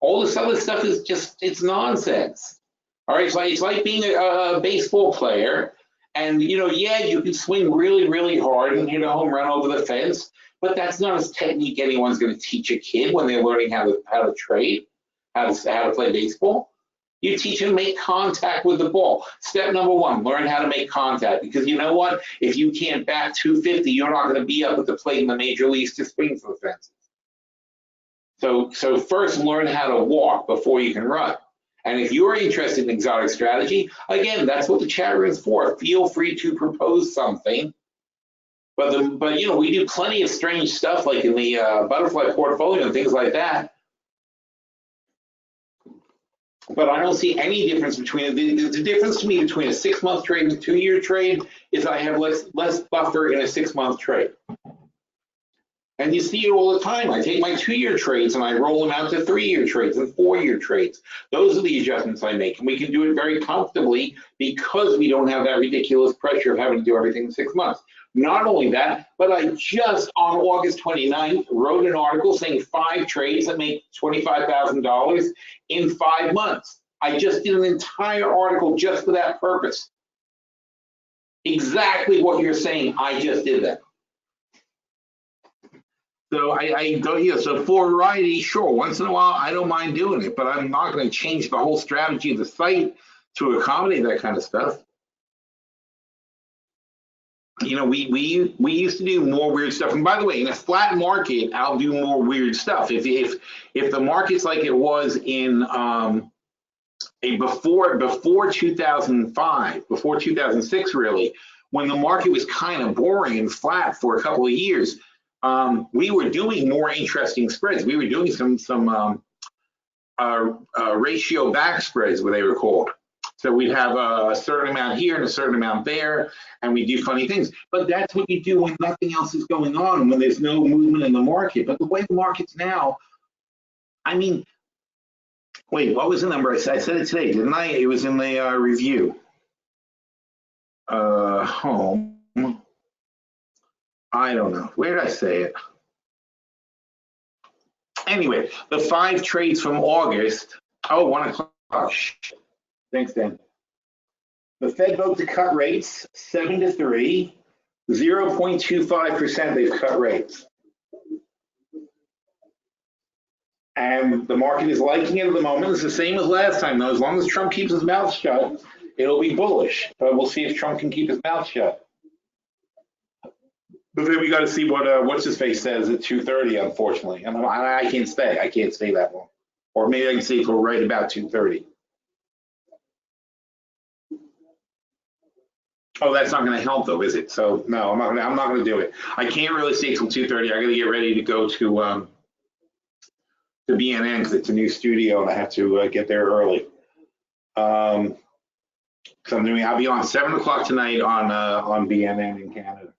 All this other stuff is just, it's nonsense. All right, it's like being a baseball player, and yeah, you can swing really, really hard and hit a home run over the fence, but that's not a technique anyone's going to teach a kid when they're learning how to trade, how to play baseball. You teach them to make contact with the ball. Step number 1, learn how to make contact, because you know what? If you can't bat 250, you're not going to be up at the plate in the major leagues to swing for the fences. So first learn how to walk before you can run. And if you're interested in exotic strategy, again, that's what the chat room is for. Feel free to propose something. But we do plenty of strange stuff like in the butterfly portfolio and things like that. But I don't see any difference between the difference to me between a 6-month trade and a 2-year trade is I have less buffer in a 6-month trade. And you see it all the time. I take my 2-year trades and I roll them out to 3-year trades and 4-year trades. Those are the adjustments I make. And we can do it very comfortably because we don't have that ridiculous pressure of having to do everything in 6 months. Not only that, but I just on August 29th wrote an article saying 5 trades that make $25,000 in 5 months. I just did an entire article just for that purpose. Exactly what you're saying, I just did that. So I go here. So for variety, sure, once in a while, I don't mind doing it, but I'm not going to change the whole strategy of the site to accommodate that kind of stuff. We used to do more weird stuff. And by the way, in a flat market, I'll do more weird stuff. If the market's like it was in before 2005, before 2006, really, when the market was kind of boring and flat for a couple of years. We were doing more interesting spreads. We were doing some ratio back spreads, what they were called. So we'd have a certain amount here and a certain amount there, and we do funny things. But that's what you do when nothing else is going on, when there's no movement in the market. But the way the market's now, I mean, wait, what was the number? I said it today, didn't I? It was in the review. Home. I don't know. Where did I say it? Anyway, the 5 trades from August. Oh, 1 o'clock. Thanks, Dan. The Fed vote to cut rates 7-3, 0.25% they've cut rates. And the market is liking it at the moment. It's the same as last time, though. As long as Trump keeps his mouth shut, it'll be bullish. But we'll see if Trump can keep his mouth shut. But then we got to see what what's his face says at 2:30. Unfortunately, and I can't stay. I can't stay that long. Or maybe I can stay till right about 2:30. Oh, that's not going to help though, is it? So no, I'm not going to do it. I can't really stay till 2:30. I got to get ready to go to BNN because it's a new studio and I have to get there early. So I'll be on 7 o'clock tonight on BNN in Canada.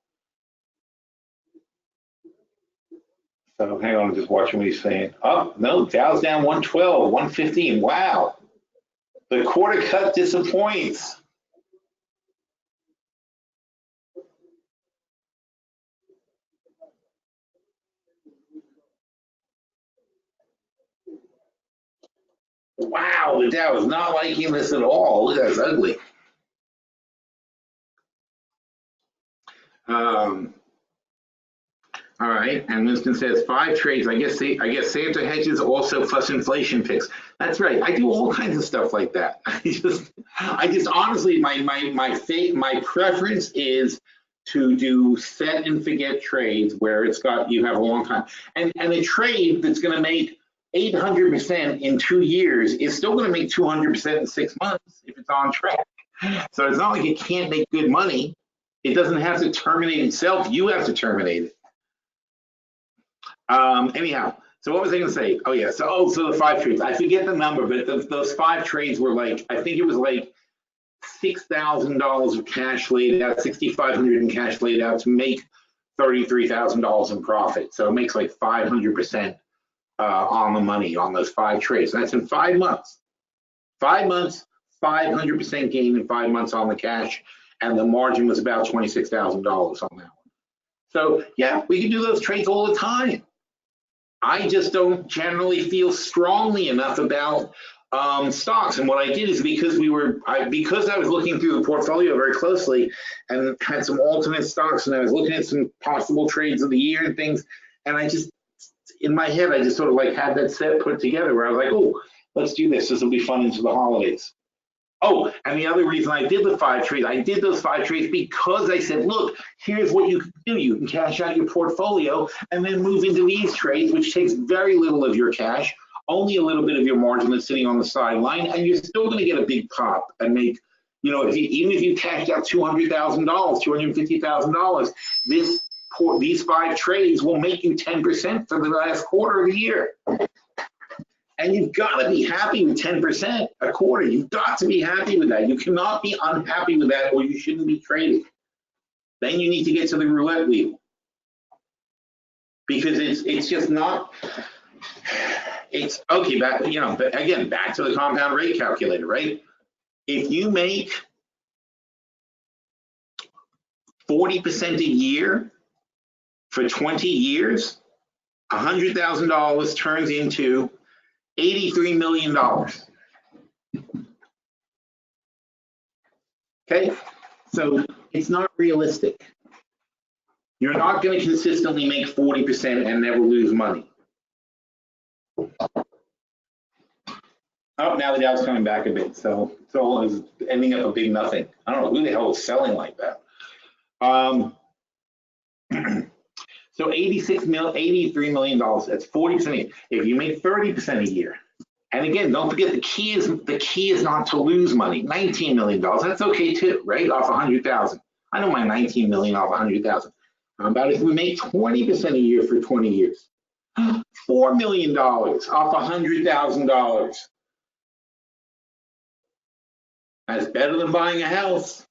So hang on, I'm just watching what he's saying. Oh, no, Dow's down 112, 115. Wow. The quarter cut disappoints. wow, the Dow is not liking this at all. Look, that's ugly. All right, and Winston says 5 trades. I guess Santa hedges also plus inflation picks. That's right. I do all kinds of stuff like that. I just honestly, my preference is to do set and forget trades where you have a long time, and a trade that's going to make 800% in 2 years is still going to make 200% in 6 months if it's on track. So it's not like it can't make good money. It doesn't have to terminate itself. You have to terminate it. Anyhow, so what was I going to say? Oh yeah, so the 5 trades. I forget the number, but those 5 trades were like, I think it was like $6,000 of cash laid out, $6,500 in cash laid out to make $33,000 in profit. So it makes like 500% on the money on those 5 trades. And that's in 5 months. 5 months, 500% gain in 5 months on the cash, and the margin was about $26,000 on that one. So yeah, we can do those trades all the time. I just don't generally feel strongly enough about stocks. And what I did is because I was looking through the portfolio very closely and had some alternate stocks, and I was looking at some possible trades of the year and things, and I just, in my head, I just sort of like had that set put together where I was like, oh, let's do this. This will be fun into the holidays. Oh, and the other reason I did the 5 trades, I did those 5 trades because I said, look, here's what you can do. You can cash out your portfolio and then move into these trades, which takes very little of your cash, only a little bit of your margin that's sitting on the sideline, and you're still going to get a big pop and make, even if you cashed out $200,000, $250,000, these 5 trades will make you 10% for the last quarter of the year. And you've got to be happy with 10% a quarter. You've got to be happy with that. You cannot be unhappy with that, or you shouldn't be trading. Then you need to get to the roulette wheel, because it's just not. It's okay. But again, back to the compound rate calculator, right? If you make 40% a year for 20 years, $100,000 turns into $83 million. Okay, so it's not realistic. You're not going to consistently make 40% and never lose money. Oh, now the Dow's coming back a bit, so it's all ending up a big nothing. I don't know who the hell is selling like that. So $83 million, that's 40%. If you make 30% a year, and again, don't forget the key is not to lose money. $19 million, that's okay too, right? Off 100,000. I don't mind 19 million off 100,000. How about if we make 20% a year for 20 years? $4 million off $100,000. That's better than buying a house.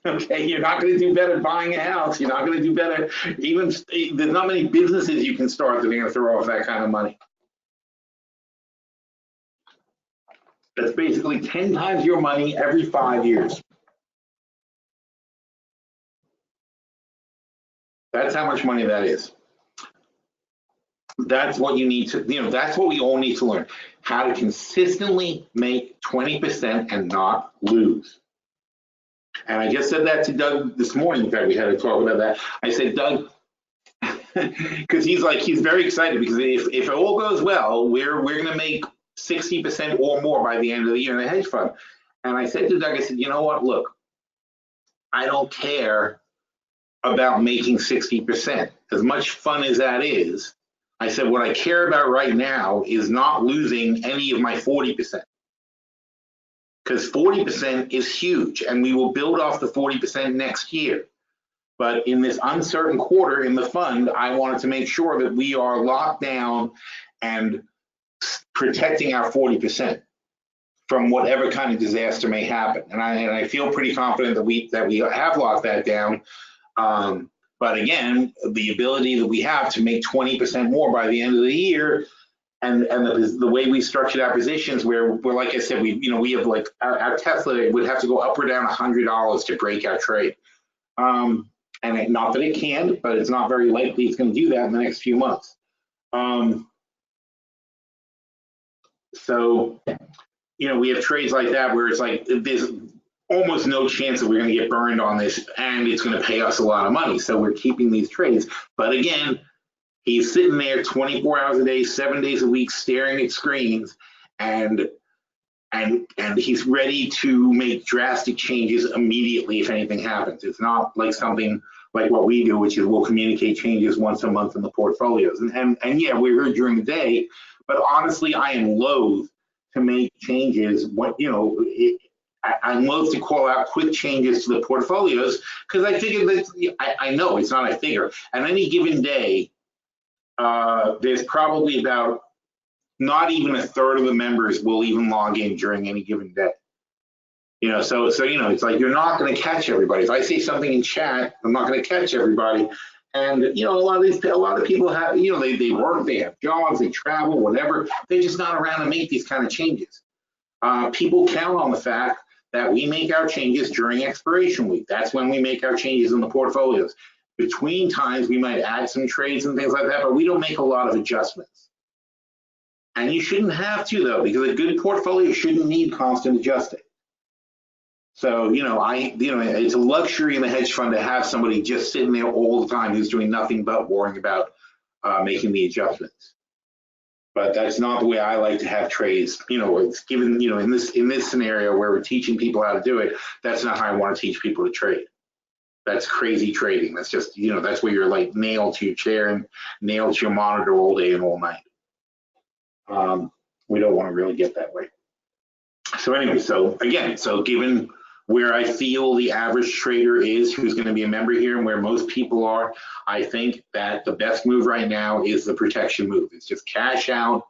Okay, you're not going to do better buying a house. You're not going to do better. Even there's not many businesses you can start that are going to throw off that kind of money. That's basically 10 times your money every 5 years. That's how much money that is. That's what you need to, that's what we all need to learn. How to consistently make 20% and not lose. And I just said that to Doug this morning. In fact, we had a talk about that. I said, Doug, because he's very excited, because if it all goes well, we're going to make 60% or more by the end of the year in the hedge fund. And I said to Doug, I said, you know what, look, I don't care about making 60%. As much fun as that is, I said, what I care about right now is not losing any of my 40%. Because 40% is huge, and we will build off the 40% next year. But in this uncertain quarter in the fund, I wanted to make sure that we are locked down and protecting our 40% from whatever kind of disaster may happen. And I feel pretty confident that we have locked that down. But again, the ability that we have to make 20% more by the end of the year, and the way we structured our positions, where like I said, we have like our Tesla would have to go up or down $100 to break our trade. And not that it can, but it's not very likely it's going to do that in the next few months. So you know, we have trades like that where it's like there's almost no chance that we're going to get burned on this, and it's going to pay us a lot of money. So we're keeping these trades. But again, he's sitting there 24 hours a day, 7 days a week, staring at screens, and he's ready to make drastic changes immediately if anything happens. It's not like something like what we do, which is we'll communicate changes once a month in the portfolios. And yeah, we're here during the day, but honestly, I am loath to make changes. I'm loath to call out quick changes to the portfolios because I figure that I know it's not. I figure at any given day, there's probably about not even a third of the members will even log in during any given day. You know, so you know, it's like you're not going to catch everybody. If I say something in chat, I'm not going to catch everybody. And you know, a lot of people have, you know, they work, they have jobs, they travel, whatever. They're just not around to make these kind of changes. People count on the fact that we make our changes during expiration week. That's when we make our changes in the portfolios. Between times, we might add some trades and things like that, but we don't make a lot of adjustments. And you shouldn't have to, though, because a good portfolio shouldn't need constant adjusting. So, you know, it's a luxury in a hedge fund to have somebody just sitting there all the time who's doing nothing but worrying about making the adjustments. But that's not the way I like to have trades. You know, it's given, you know, in this scenario where we're teaching people how to do it, that's not how I want to teach people to trade. That's crazy trading. That's just, you know, that's where you're like nailed to your chair and nailed to your monitor all day and all night. We don't want to really get that way. So anyway, so again, so given where I feel the average trader is who's going to be a member here and where most people are, I think that the best move right now is the protection move. It's just cash out.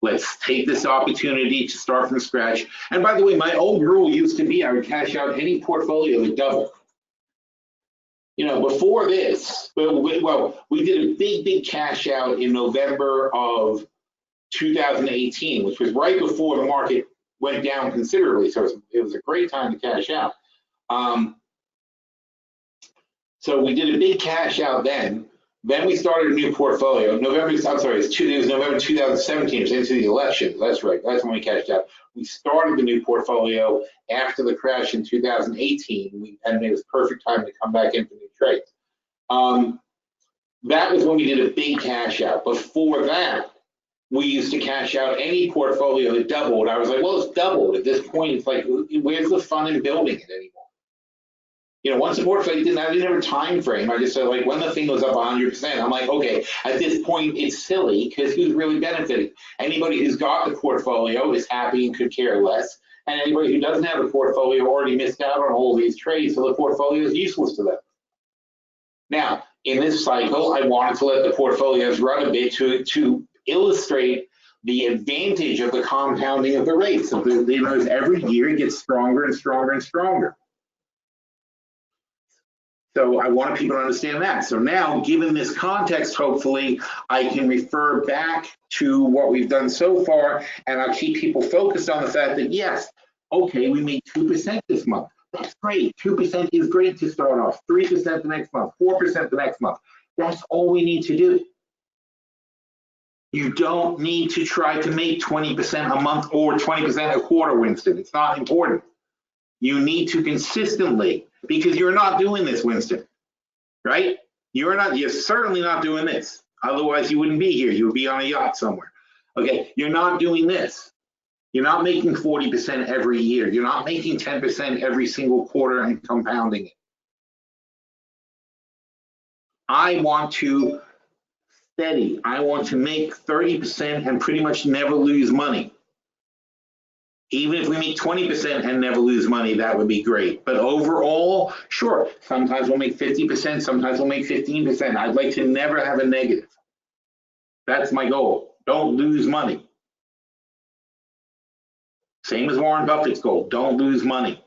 Let's take this opportunity to start from scratch. And by the way, my old rule used to be I would cash out any portfolio that doubled. You know, before this, well, we did a big cash out in November of 2018, which was right before the market went down considerably. So it was a great time to cash out. So we did a big cash out then. Then we started a new portfolio. It was November 2017, it was into the election. That's right, that's when we cashed out. We started the new portfolio after the crash in 2018, and it was perfect time to come back into new trades. That was when we did a big cash out. Before that, we used to cash out any portfolio that doubled. I was like, well, it's doubled. At this point, it's like, where's the fun in building it anymore? You know, once the portfolio I didn't have a time frame. I just said, like, when the thing goes up 100%, I'm like, okay, at this point, it's silly because who's really benefiting? Anybody who's got the portfolio is happy and could care less. And anybody who doesn't have a portfolio already missed out on all these trades, so the portfolio is useless to them. Now, in this cycle, I wanted to let the portfolios run a bit to illustrate the advantage of the compounding of the rates. So you know, every year it gets stronger and stronger and stronger. So I want people to understand that. So now, given this context, hopefully I can refer back to what we've done so far, and I'll keep people focused on the fact that yes, okay, we made 2% this month. That's great. 2% is great to start off. 3% the next month, 4% the next month. That's all we need to do. You don't need to try to make 20% a month or 20% a quarter, Winston. It's not important. You need to consistently, because you're not doing this, Winston, right? You're certainly not doing this. Otherwise you wouldn't be here. You would be on a yacht somewhere. Okay, you're not doing this. You're not making 40% every year. You're not making 10% every single quarter and compounding it. I want to steady. I want to make 30% and pretty much never lose money. Even if we make 20% and never lose money, that would be great. But overall, sure, sometimes we'll make 50%, sometimes we'll make 15%. I'd like to never have a negative. That's my goal. Don't lose money. Same as Warren Buffett's goal, don't lose money.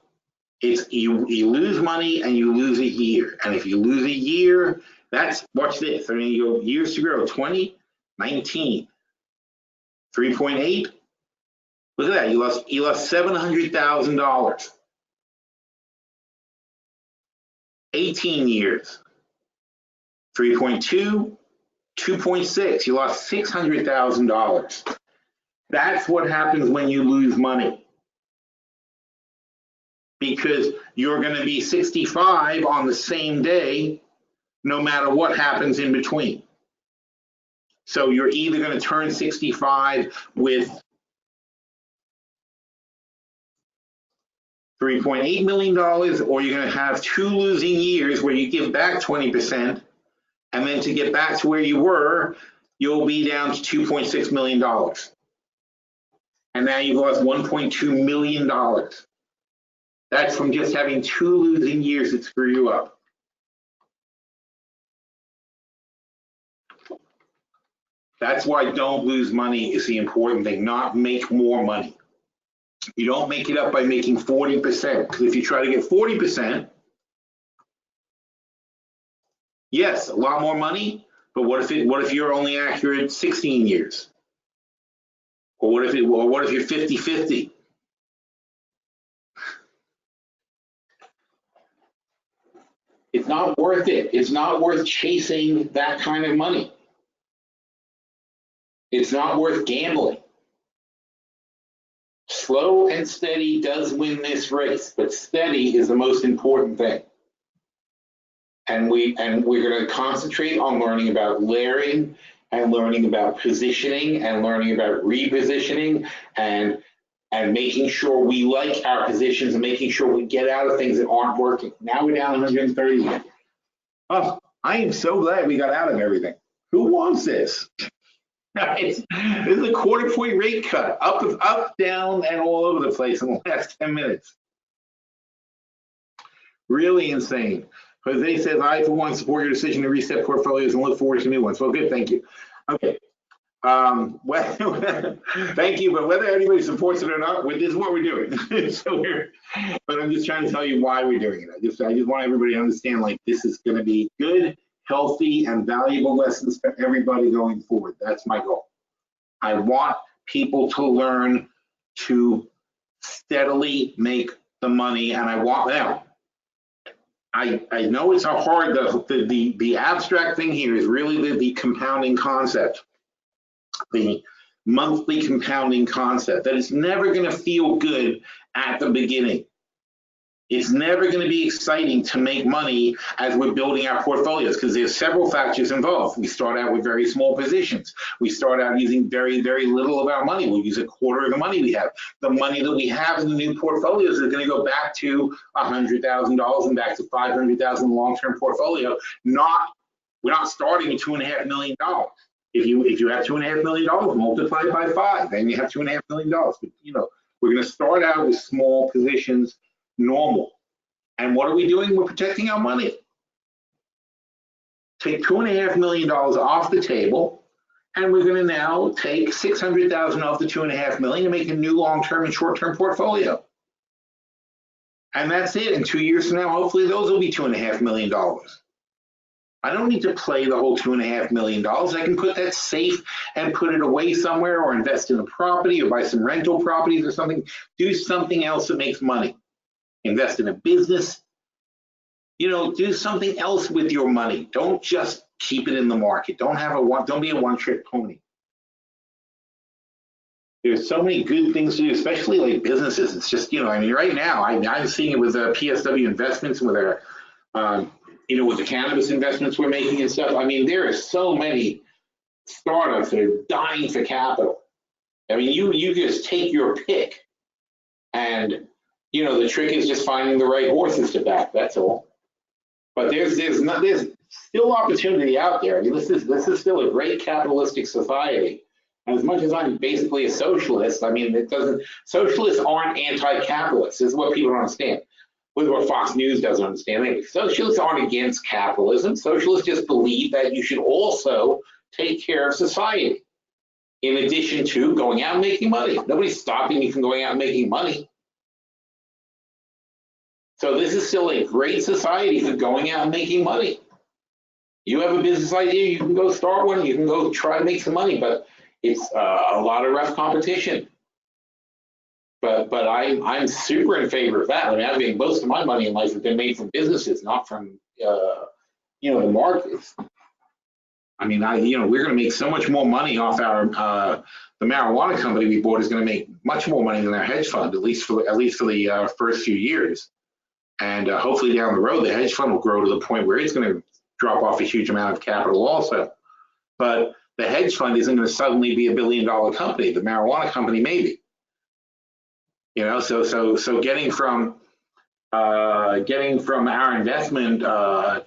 It's you lose money and you lose a year. And if you lose a year, watch this. I mean, your years to grow, 20, 19, 3.8. Look at that, you lost $700,000. 18 years, 3.2, 2.6, you lost $600,000. That's what happens when you lose money. because you're going to be 65 on the same day, no matter what happens in between. So you're either going to turn 65 with $3.8 million, or you're going to have 2 losing years where you give back 20%, and then to get back to where you were, you'll be down to $2.6 million. And now you've lost $1.2 million. That's from just having 2 losing years that screw you up. That's why don't lose money is the important thing, not make more money. You don't make it up by making 40%, because if you try to get 40%, yes, a lot more money, but what if you're only accurate 16 years? Or what if you're 50-50? It's not worth it. It's not worth chasing that kind of money. It's not worth gambling. Slow and steady does win this race, but steady is the most important thing. And we're going to concentrate on learning about layering and learning about positioning and learning about repositioning and making sure we like our positions and making sure we get out of things that aren't working. Now we're down 130. Oh, I am so glad we got out of everything. Who wants this? This is a quarter-point rate cut, up, down, and all over the place in the last 10 minutes. Really insane. Jose says, I, for one, support your decision to reset portfolios and look forward to new ones. Well, good, thank you. Okay. Thank you, but whether anybody supports it or not, this is what we're doing. But I'm just trying to tell you why we're doing it. I just want everybody to understand, like, this is going to be good, healthy, and valuable lessons for everybody going forward. That's my goal. I want people to learn to steadily make the money, and I want them. I know it's a hard, the abstract thing here is really the compounding concept, the monthly compounding concept, that it's never going to feel good at the beginning. It's never going to be exciting to make money as we're building our portfolios, because there's several factors involved. We start out with very small positions. We start out using very, very little of our money. We'll use a quarter of the money we have. The money that we have in the new portfolios is going to go back to $100,000 and back to $500,000 long-term portfolio. We're not starting with $2.5 million. If you have $2.5 million, multiply it by 5, then you have $2.5 million. But, we're going to start out with small positions, normal. And what are we doing? We're protecting our money. Take $2.5 million off the table, and we're going to now take $600,000 off the $2.5 million and make a new long-term and short-term portfolio. And that's it. In 2 years from now, hopefully those will be $2.5 million. I don't need to play the whole $2.5 million. I can put that safe and put it away somewhere, or invest in a property, or buy some rental properties or something. Do something else that makes money. Invest in a business. Do something else with your money. Don't just keep it in the market. Don't be a one-trick pony. There's so many good things to do, especially like businesses. It's just, right now, I'm seeing it with PSW investments, with our, with the cannabis investments we're making and stuff. There are so many startups that are dying for capital. You just take your pick, and the trick is just finding the right horses to back. That's all. But there's still opportunity out there. This is still a great capitalistic society. And as much as I'm basically a socialist, socialists aren't anti-capitalist. This is what people don't understand. With what Fox News doesn't understand. Socialists aren't against capitalism. Socialists just believe that you should also take care of society, in addition to going out and making money. Nobody's stopping you from going out and making money. So this is still a great society for going out and making money. You have a business idea, you can go start one, you can go try to make some money, but it's a lot of rough competition. But I'm super in favor of that. Most of my money in life has been made from businesses, not from the markets. I mean, we're going to make so much more money off our the marijuana company we bought is going to make much more money than our hedge fund, at least for the first few years. And hopefully down the road, the hedge fund will grow to the point where it's going to drop off a huge amount of capital also. But the hedge fund isn't going to suddenly be $1 billion company. The marijuana company maybe. So getting from our investment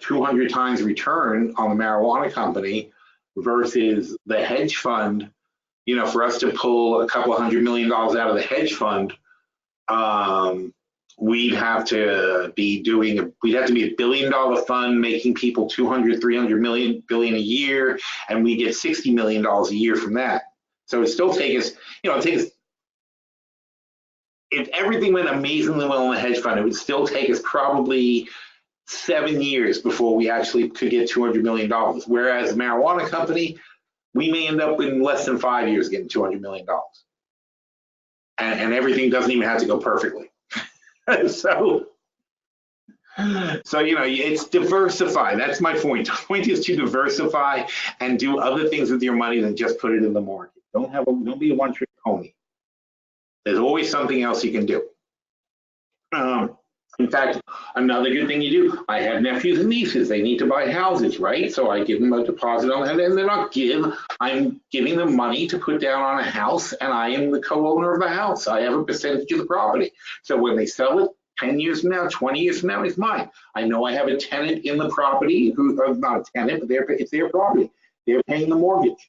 200 times return on the marijuana company versus the hedge fund, for us to pull a couple of $100 million out of the hedge fund, we'd have to be a $1 billion fund making people 200, 300 billion a year, and we get $60 million a year from that. So it still take us, if everything went amazingly well in the hedge fund, it would still take us probably 7 years before we actually could get $200 million. Whereas the marijuana company, we may end up in less than 5 years getting $200 million. And everything doesn't even have to go perfectly. So it's diversify. That's my point. The point is to diversify and do other things with your money than just put it in the market. Don't be a one-trick pony. There's always something else you can do. In fact, another good thing you do, I have nephews and nieces. They need to buy houses, right? So I give them a deposit on it, and they're not I'm giving them money to put down on a house, and I am the co-owner of the house. I have a percentage of the property. So when they sell it 10 years from now, 20 years from now, it's mine. I know I have a tenant in the property who, not a tenant, but it's their property. They're paying the mortgage.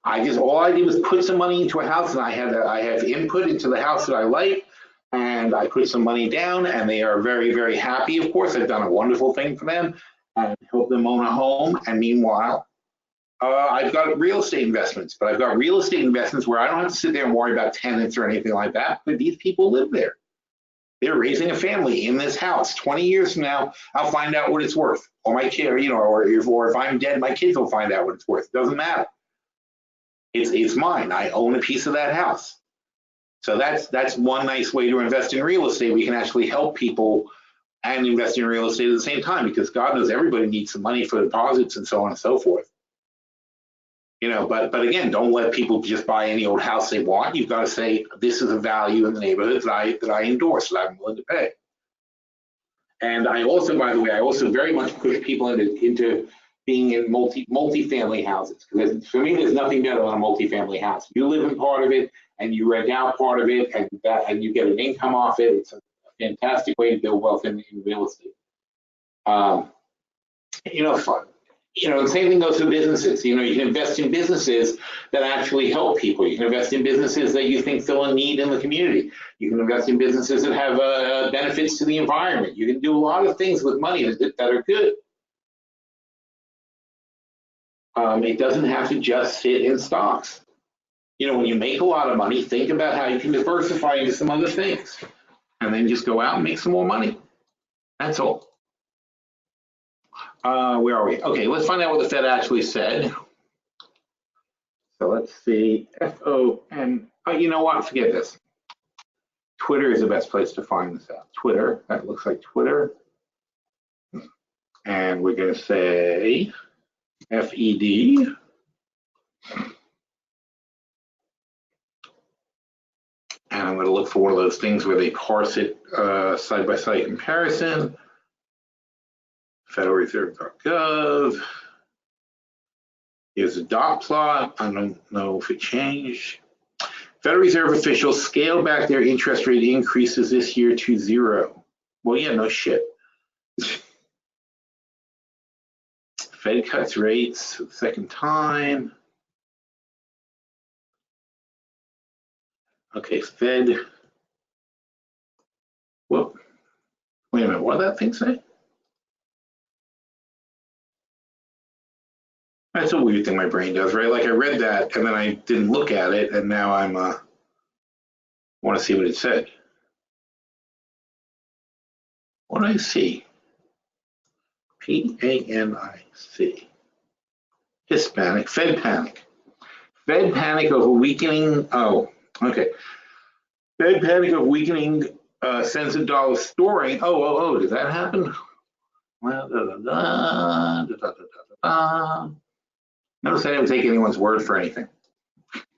All I did was put some money into a house, and I have input into the house that I like, and I put some money down, and they are very, very happy. Of course, I've done a wonderful thing for them and helped them own a home. And meanwhile, I've got real estate investments, but I've got real estate investments where I don't have to sit there and worry about tenants or anything like that. But these people live there. They're raising a family in this house. 20 years from now, I'll find out what it's worth. Or my kid, or if I'm dead, my kids will find out what it's worth. It doesn't matter. It's mine. I own a piece of that house. So that's one nice way to invest in real estate. We can actually help people and invest in real estate at the same time, because God knows everybody needs some money for deposits and so on and so forth. But again, don't let people just buy any old house they want. You've got to say, this is a value in the neighborhood that I endorse, that I'm willing to pay. And I also, by the way, very much push people into being in multi-family houses. Because for me, there's nothing better than a multi-family house. You live in part of it, and you rent out part of it, and you get an income off it. It's a fantastic way to build wealth in real estate. The same thing goes for businesses. You can invest in businesses that actually help people. You can invest in businesses that you think fill a need in the community. You can invest in businesses that have benefits to the environment. You can do a lot of things with money that are good. It doesn't have to just sit in stocks. When you make a lot of money, think about how you can diversify into some other things, and then just go out and make some more money. That's all. Where are we? Okay, let's find out what the Fed actually said. So let's see, FOM. Oh, you know what? Forget this. Twitter is the best place to find this out. Twitter, that looks like Twitter. And we're going to say FED. And I'm going to look for one of those things where they parse it side-by-side comparison. FederalReserve.gov. Here's a dot plot. I don't know if it changed. Federal Reserve officials scaled back their interest rate increases this year to 0. Well, yeah, no shit. Fed cuts rates for the second time. Okay, Fed. Whoop. Wait a minute, what did that thing say? That's a weird thing my brain does, right? Like I read that and then I didn't look at it, and now I'm want to see what it said. What do I see? PANIC. Hispanic. Fed panic. Fed panic of a weakening. Oh, okay. Fed panic of weakening cents of dollars storing. Oh, did that happen? Well, notice I didn't take anyone's word for anything.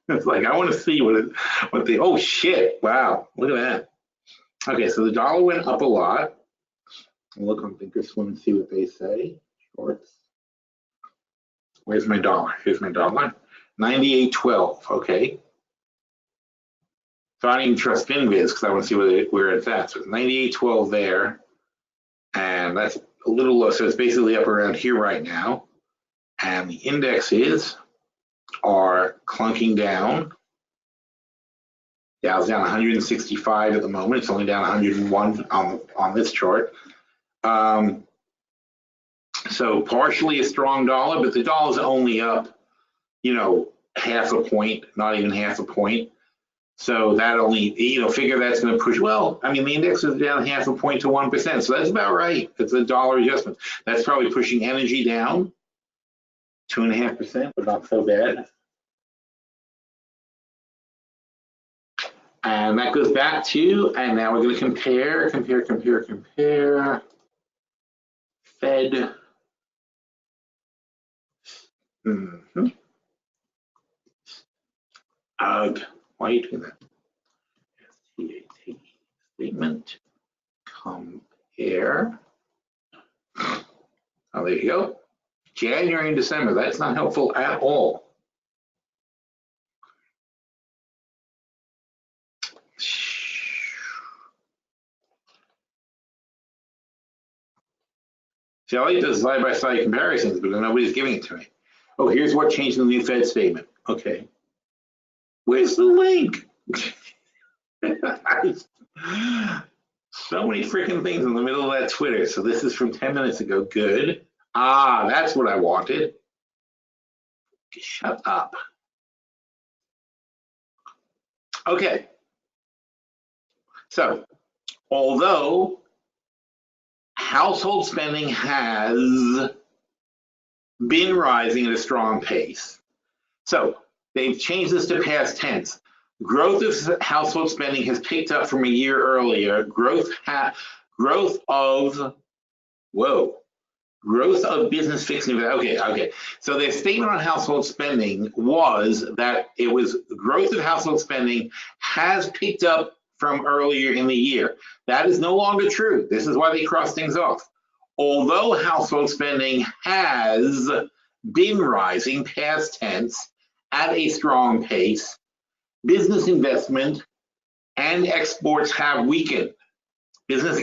It's like, I want to see what they, oh shit, wow, look at that. Okay, so the dollar went up a lot. I'll look on Thinkorswim and see what they say. Shorts. Where's my dollar? Here's my dollar. 98.12, okay. So I don't even trust FinViz because I want to see where it's at. So it's 98.12 there. And that's a little low, so it's basically up around here right now. And the indexes are clunking down. Dow's down 165 at the moment. It's only down 101 on this chart. So partially a strong dollar, but the dollar's only up, you know, half a point, not even half a point. So that only, you know, figure that's going to push. Well, I mean, the index is down half a point to 1%. So that's about right. It's a dollar adjustment. That's probably pushing energy down 2.5%, but not so bad. And that goes back to, and now we're going to compare. Fed. Why are you doing that? STAT statement. Compare. Oh, there you go. January and December. That's not helpful at all. See, I like those side-by-side comparisons, but nobody's giving it to me. Oh, here's what changed in the new Fed statement. Okay. Where's the link? So many freaking things in the middle of that Twitter. So this is from 10 minutes ago. Good. Ah, that's what I wanted. Shut up. Okay. So, although household spending has been rising at a strong pace, so they've changed this to past tense. Growth of household spending has picked up from a year earlier. Growth of business fixed investment. Okay. So their statement on household spending was that it was growth of household spending has picked up from earlier in the year. That is no longer true. This is why they cross things off. Although household spending has been rising, past tense, at a strong pace, business investment and exports have weakened. Business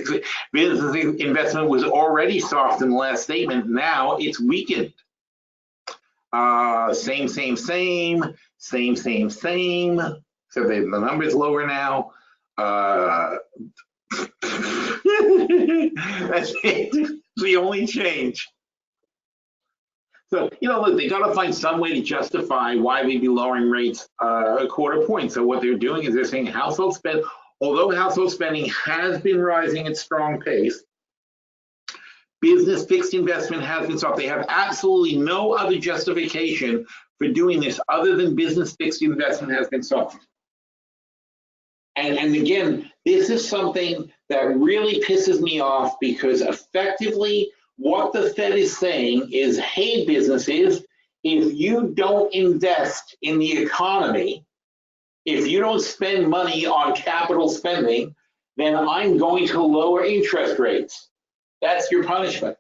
investment was already soft in the last statement. Now it's weakened. Same. So the number's lower now. That's it. The only change. So, you know, look, they got to find some way to justify why they'd be lowering rates a quarter point. So what they're doing is they're saying household spend, although household spending has been rising at strong pace, business fixed investment has been soft. They have absolutely no other justification for doing this other than business fixed investment has been soft. And again, this is something that really pisses me off because effectively what the Fed is saying is, hey, businesses, if you don't invest in the economy, if you don't spend money on capital spending, then I'm going to lower interest rates. That's your punishment.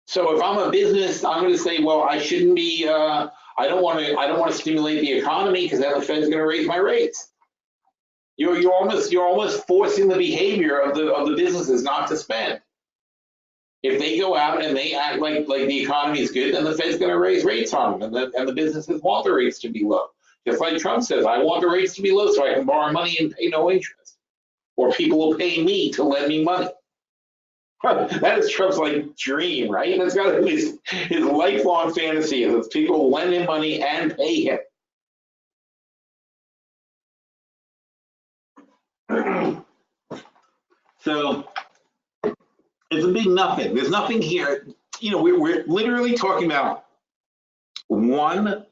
So if I'm a business, I'm going to say, well, I shouldn't be. I don't want to stimulate the economy because then the Fed's going to raise my rates. You're almost forcing the behavior of the businesses not to spend. If they go out and they act like the economy is good, then the Fed's going to raise rates on them, and the businesses want the rates to be low. Just like Trump says, I want the rates to be low so I can borrow money and pay no interest, or people will pay me to lend me money. That is Trump's dream, right? That's got to be his lifelong fantasy is that people lend him money and pay him. So it's a big nothing. There's nothing here. You know, we're literally talking about 1,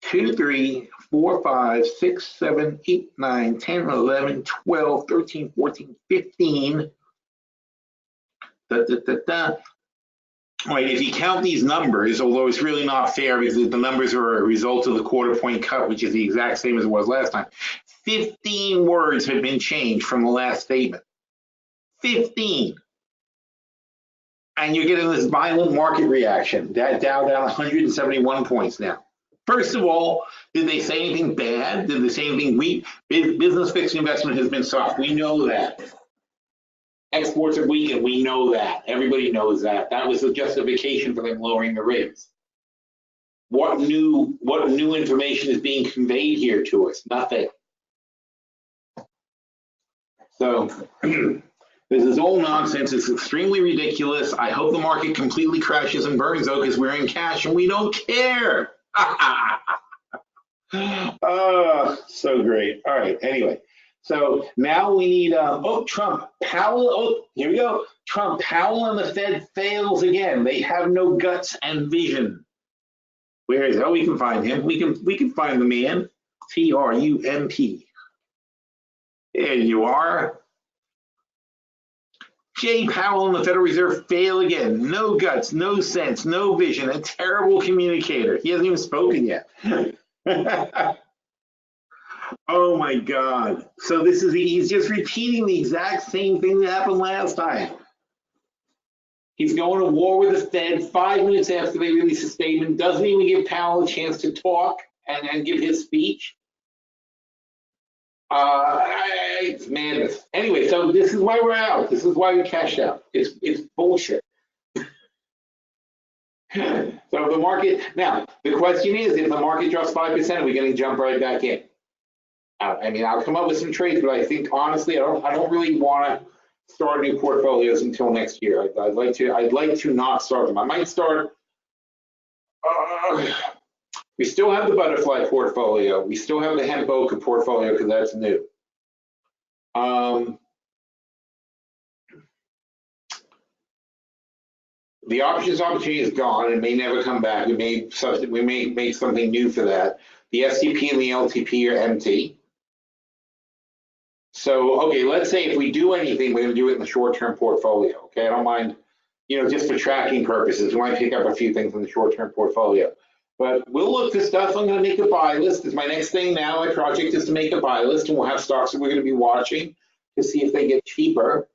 2, 3, 4, 5, 6, 7, 8, 9, 10, 11, 12, 13, 14, 15 Right, if you count these numbers, although it's really not fair because the numbers are a result of the quarter point cut, which is the exact same as it was last time. 15 words have been changed from the last statement. 15. And you're getting this violent market reaction. That Dow down 171 points now. First of all, did they say anything bad? Did they say anything weak? Business fixed investment has been soft. We know that. Exports are weak, and we know that. Everybody knows that. That was the justification for them lowering the rates. What new information is being conveyed here to us? Nothing. So this is all nonsense. It's extremely ridiculous. I hope the market completely crashes and burns though, because we're in cash and we don't care. So great. All right. Anyway. So now we need, Trump, Powell, here we go. Trump, Powell and the Fed fails again. They have no guts and vision. Where is it? Oh, we can find him. We can find the man. Trump. There you are. Jay Powell and the Federal Reserve fail again. No guts, no sense, no vision, a terrible communicator. He hasn't even spoken yet. Oh my God. So he's just repeating the exact same thing that happened last time. He's going to war with the Fed 5 minutes after they release a statement, doesn't even give Powell a chance to talk and give his speech. It's madness. Anyway, so this is why we're out. This is why we cashed out. It's bullshit. So the market, now the question is, if the market drops 5%, are we going to jump right back in? I mean, I'll come up with some trades, but I think honestly, I don't really want to start new portfolios until next year. I'd like to not start them. I might start. We still have the butterfly portfolio. We still have the hemp Boca portfolio because that's new. The options opportunity is gone and may never come back. We may make something new for that. The STP and the LTP are empty. So, okay, let's say if we do anything, we're going to do it in the short-term portfolio. Okay, I don't mind, just for tracking purposes, we might pick up a few things in the short-term portfolio. But we'll look for stuff. I'm going to make a buy list. It's my next thing now. My project is to make a buy list, and we'll have stocks that we're going to be watching to see if they get cheaper.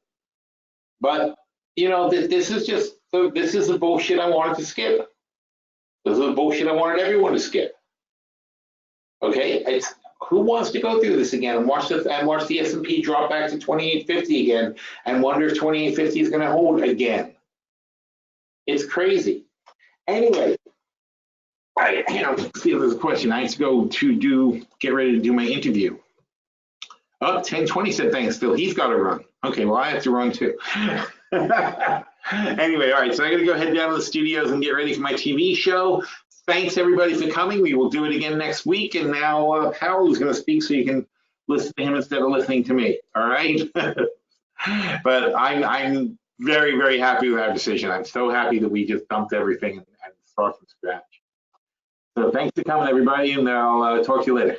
But this is the bullshit I wanted to skip. This is the bullshit I wanted everyone to skip. Okay, who wants to go through this again and watch the S&P drop back to 2850 again and wonder if 2850 is going to hold again? It's crazy. Anyway, see if there's a question. I have to go get ready to do my interview. Oh, 1020 said thanks, Phil. He's got to run. Okay, well, I have to run too. Anyway, all right, so I got to go head down to the studios and get ready for my TV show. Thanks, everybody, for coming. We will do it again next week. And now Powell is going to speak so you can listen to him instead of listening to me, all right? But I'm very, very happy with our decision. I'm so happy that we just dumped everything and start from scratch. So thanks for coming, everybody, and I'll talk to you later.